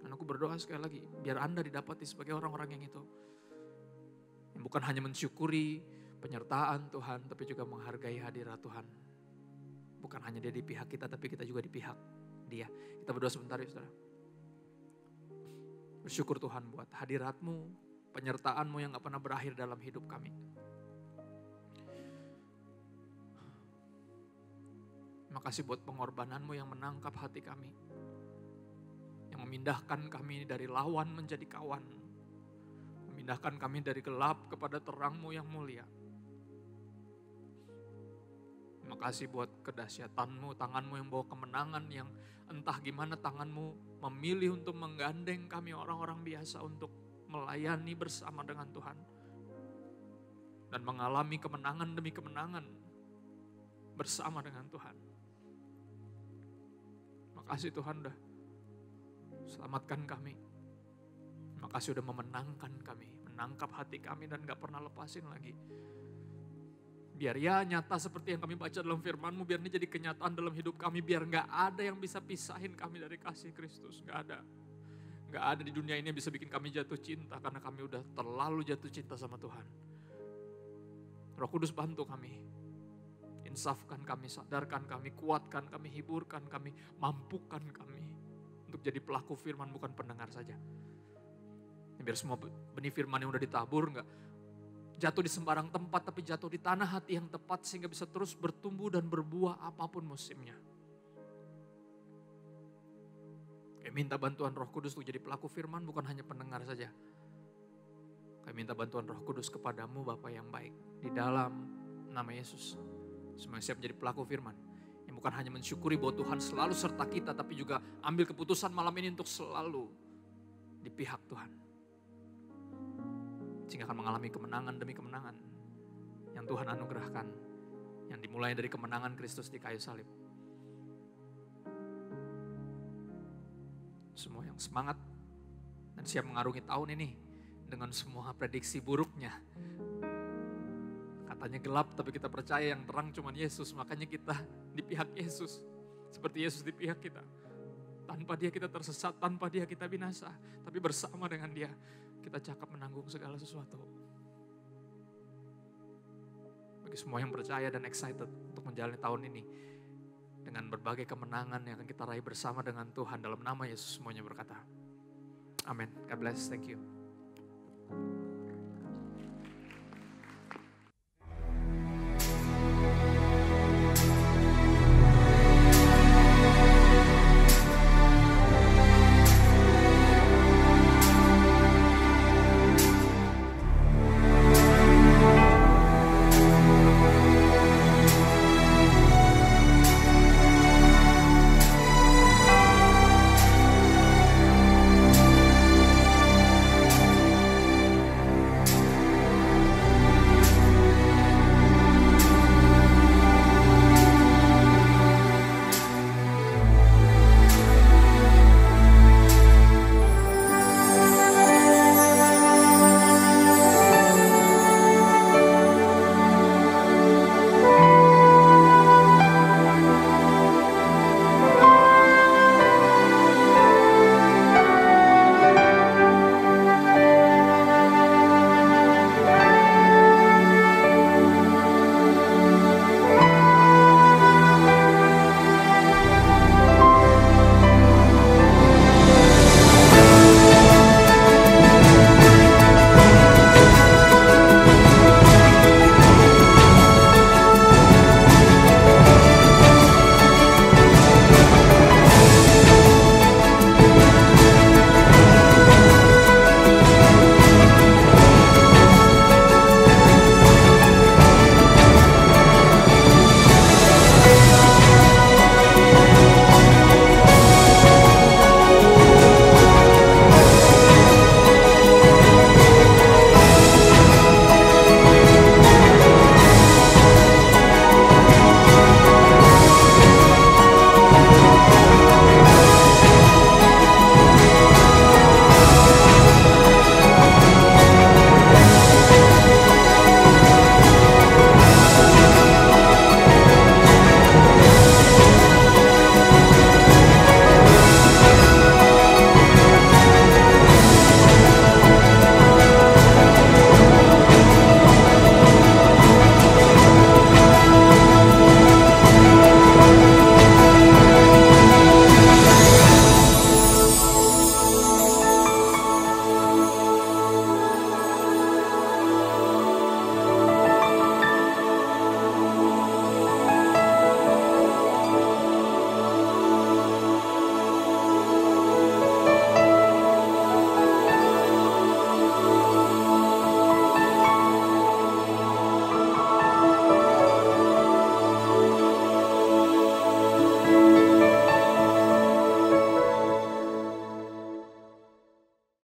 Dan aku berdoa sekali lagi, biar Anda didapati sebagai orang-orang yang itu. Yang bukan hanya mensyukuri penyertaan Tuhan, tapi juga menghargai hadirat Tuhan. Bukan hanya dia di pihak kita, tapi kita juga di pihak dia. Kita berdoa sebentar ya saudara. Bersyukur Tuhan buat hadirat-Mu, penyertaan-Mu yang gak pernah berakhir dalam hidup kami. Makasih buat pengorbanan-Mu yang menangkap hati kami. Yang memindahkan kami dari lawan menjadi kawan. Memindahkan kami dari gelap kepada terang-Mu yang mulia. Makasih buat kedahsyatan-Mu, tangan-Mu yang bawa kemenangan, yang entah gimana tangan-Mu memilih untuk menggandeng kami orang-orang biasa untuk melayani bersama dengan Tuhan. Dan mengalami kemenangan demi kemenangan bersama dengan Tuhan. Makasih Tuhan udah selamatkan kami. Makasih udah memenangkan kami, menangkap hati kami dan gak pernah lepasin lagi. Biar ya nyata seperti yang kami baca dalam firman-Mu, biar ini jadi kenyataan dalam hidup kami. Biar gak ada yang bisa pisahin kami dari kasih Kristus, gak ada. Gak ada di dunia ini yang bisa bikin kami jatuh cinta, karena kami udah terlalu jatuh cinta sama Tuhan. Roh Kudus bantu kami. Insafkan kami, sadarkan kami, kuatkan kami, hiburkan kami, mampukan kami untuk jadi pelaku firman bukan pendengar saja. Biar semua benih firman yang udah ditabur gak jatuh di sembarang tempat, tapi jatuh di tanah hati yang tepat sehingga bisa terus bertumbuh dan berbuah apapun musimnya. Minta bantuan Roh Kudus untuk jadi pelaku firman bukan hanya pendengar saja. Kami minta bantuan Roh Kudus kepadamu Bapa yang baik. Di dalam nama Yesus. Semua yang siap menjadi pelaku firman. Yang bukan hanya mensyukuri bahwa Tuhan selalu serta kita, tapi juga ambil keputusan malam ini untuk selalu di pihak Tuhan. Sehingga akan mengalami kemenangan demi kemenangan yang Tuhan anugerahkan. Yang dimulai dari kemenangan Kristus di kayu salib. Semua yang semangat dan siap mengarungi tahun ini dengan semua prediksi buruknya. Katanya gelap tapi kita percaya yang terang cuma Yesus. Makanya kita di pihak Yesus. Seperti Yesus di pihak kita. Tanpa dia kita tersesat, tanpa dia kita binasa. Tapi bersama dengan dia kita cakap menanggung segala sesuatu. Bagi semua yang percaya dan excited untuk menjalani tahun ini. Dengan berbagai kemenangan yang akan kita raih bersama dengan Tuhan. Dalam nama Yesus semuanya berkata. Amin. God bless. Thank you.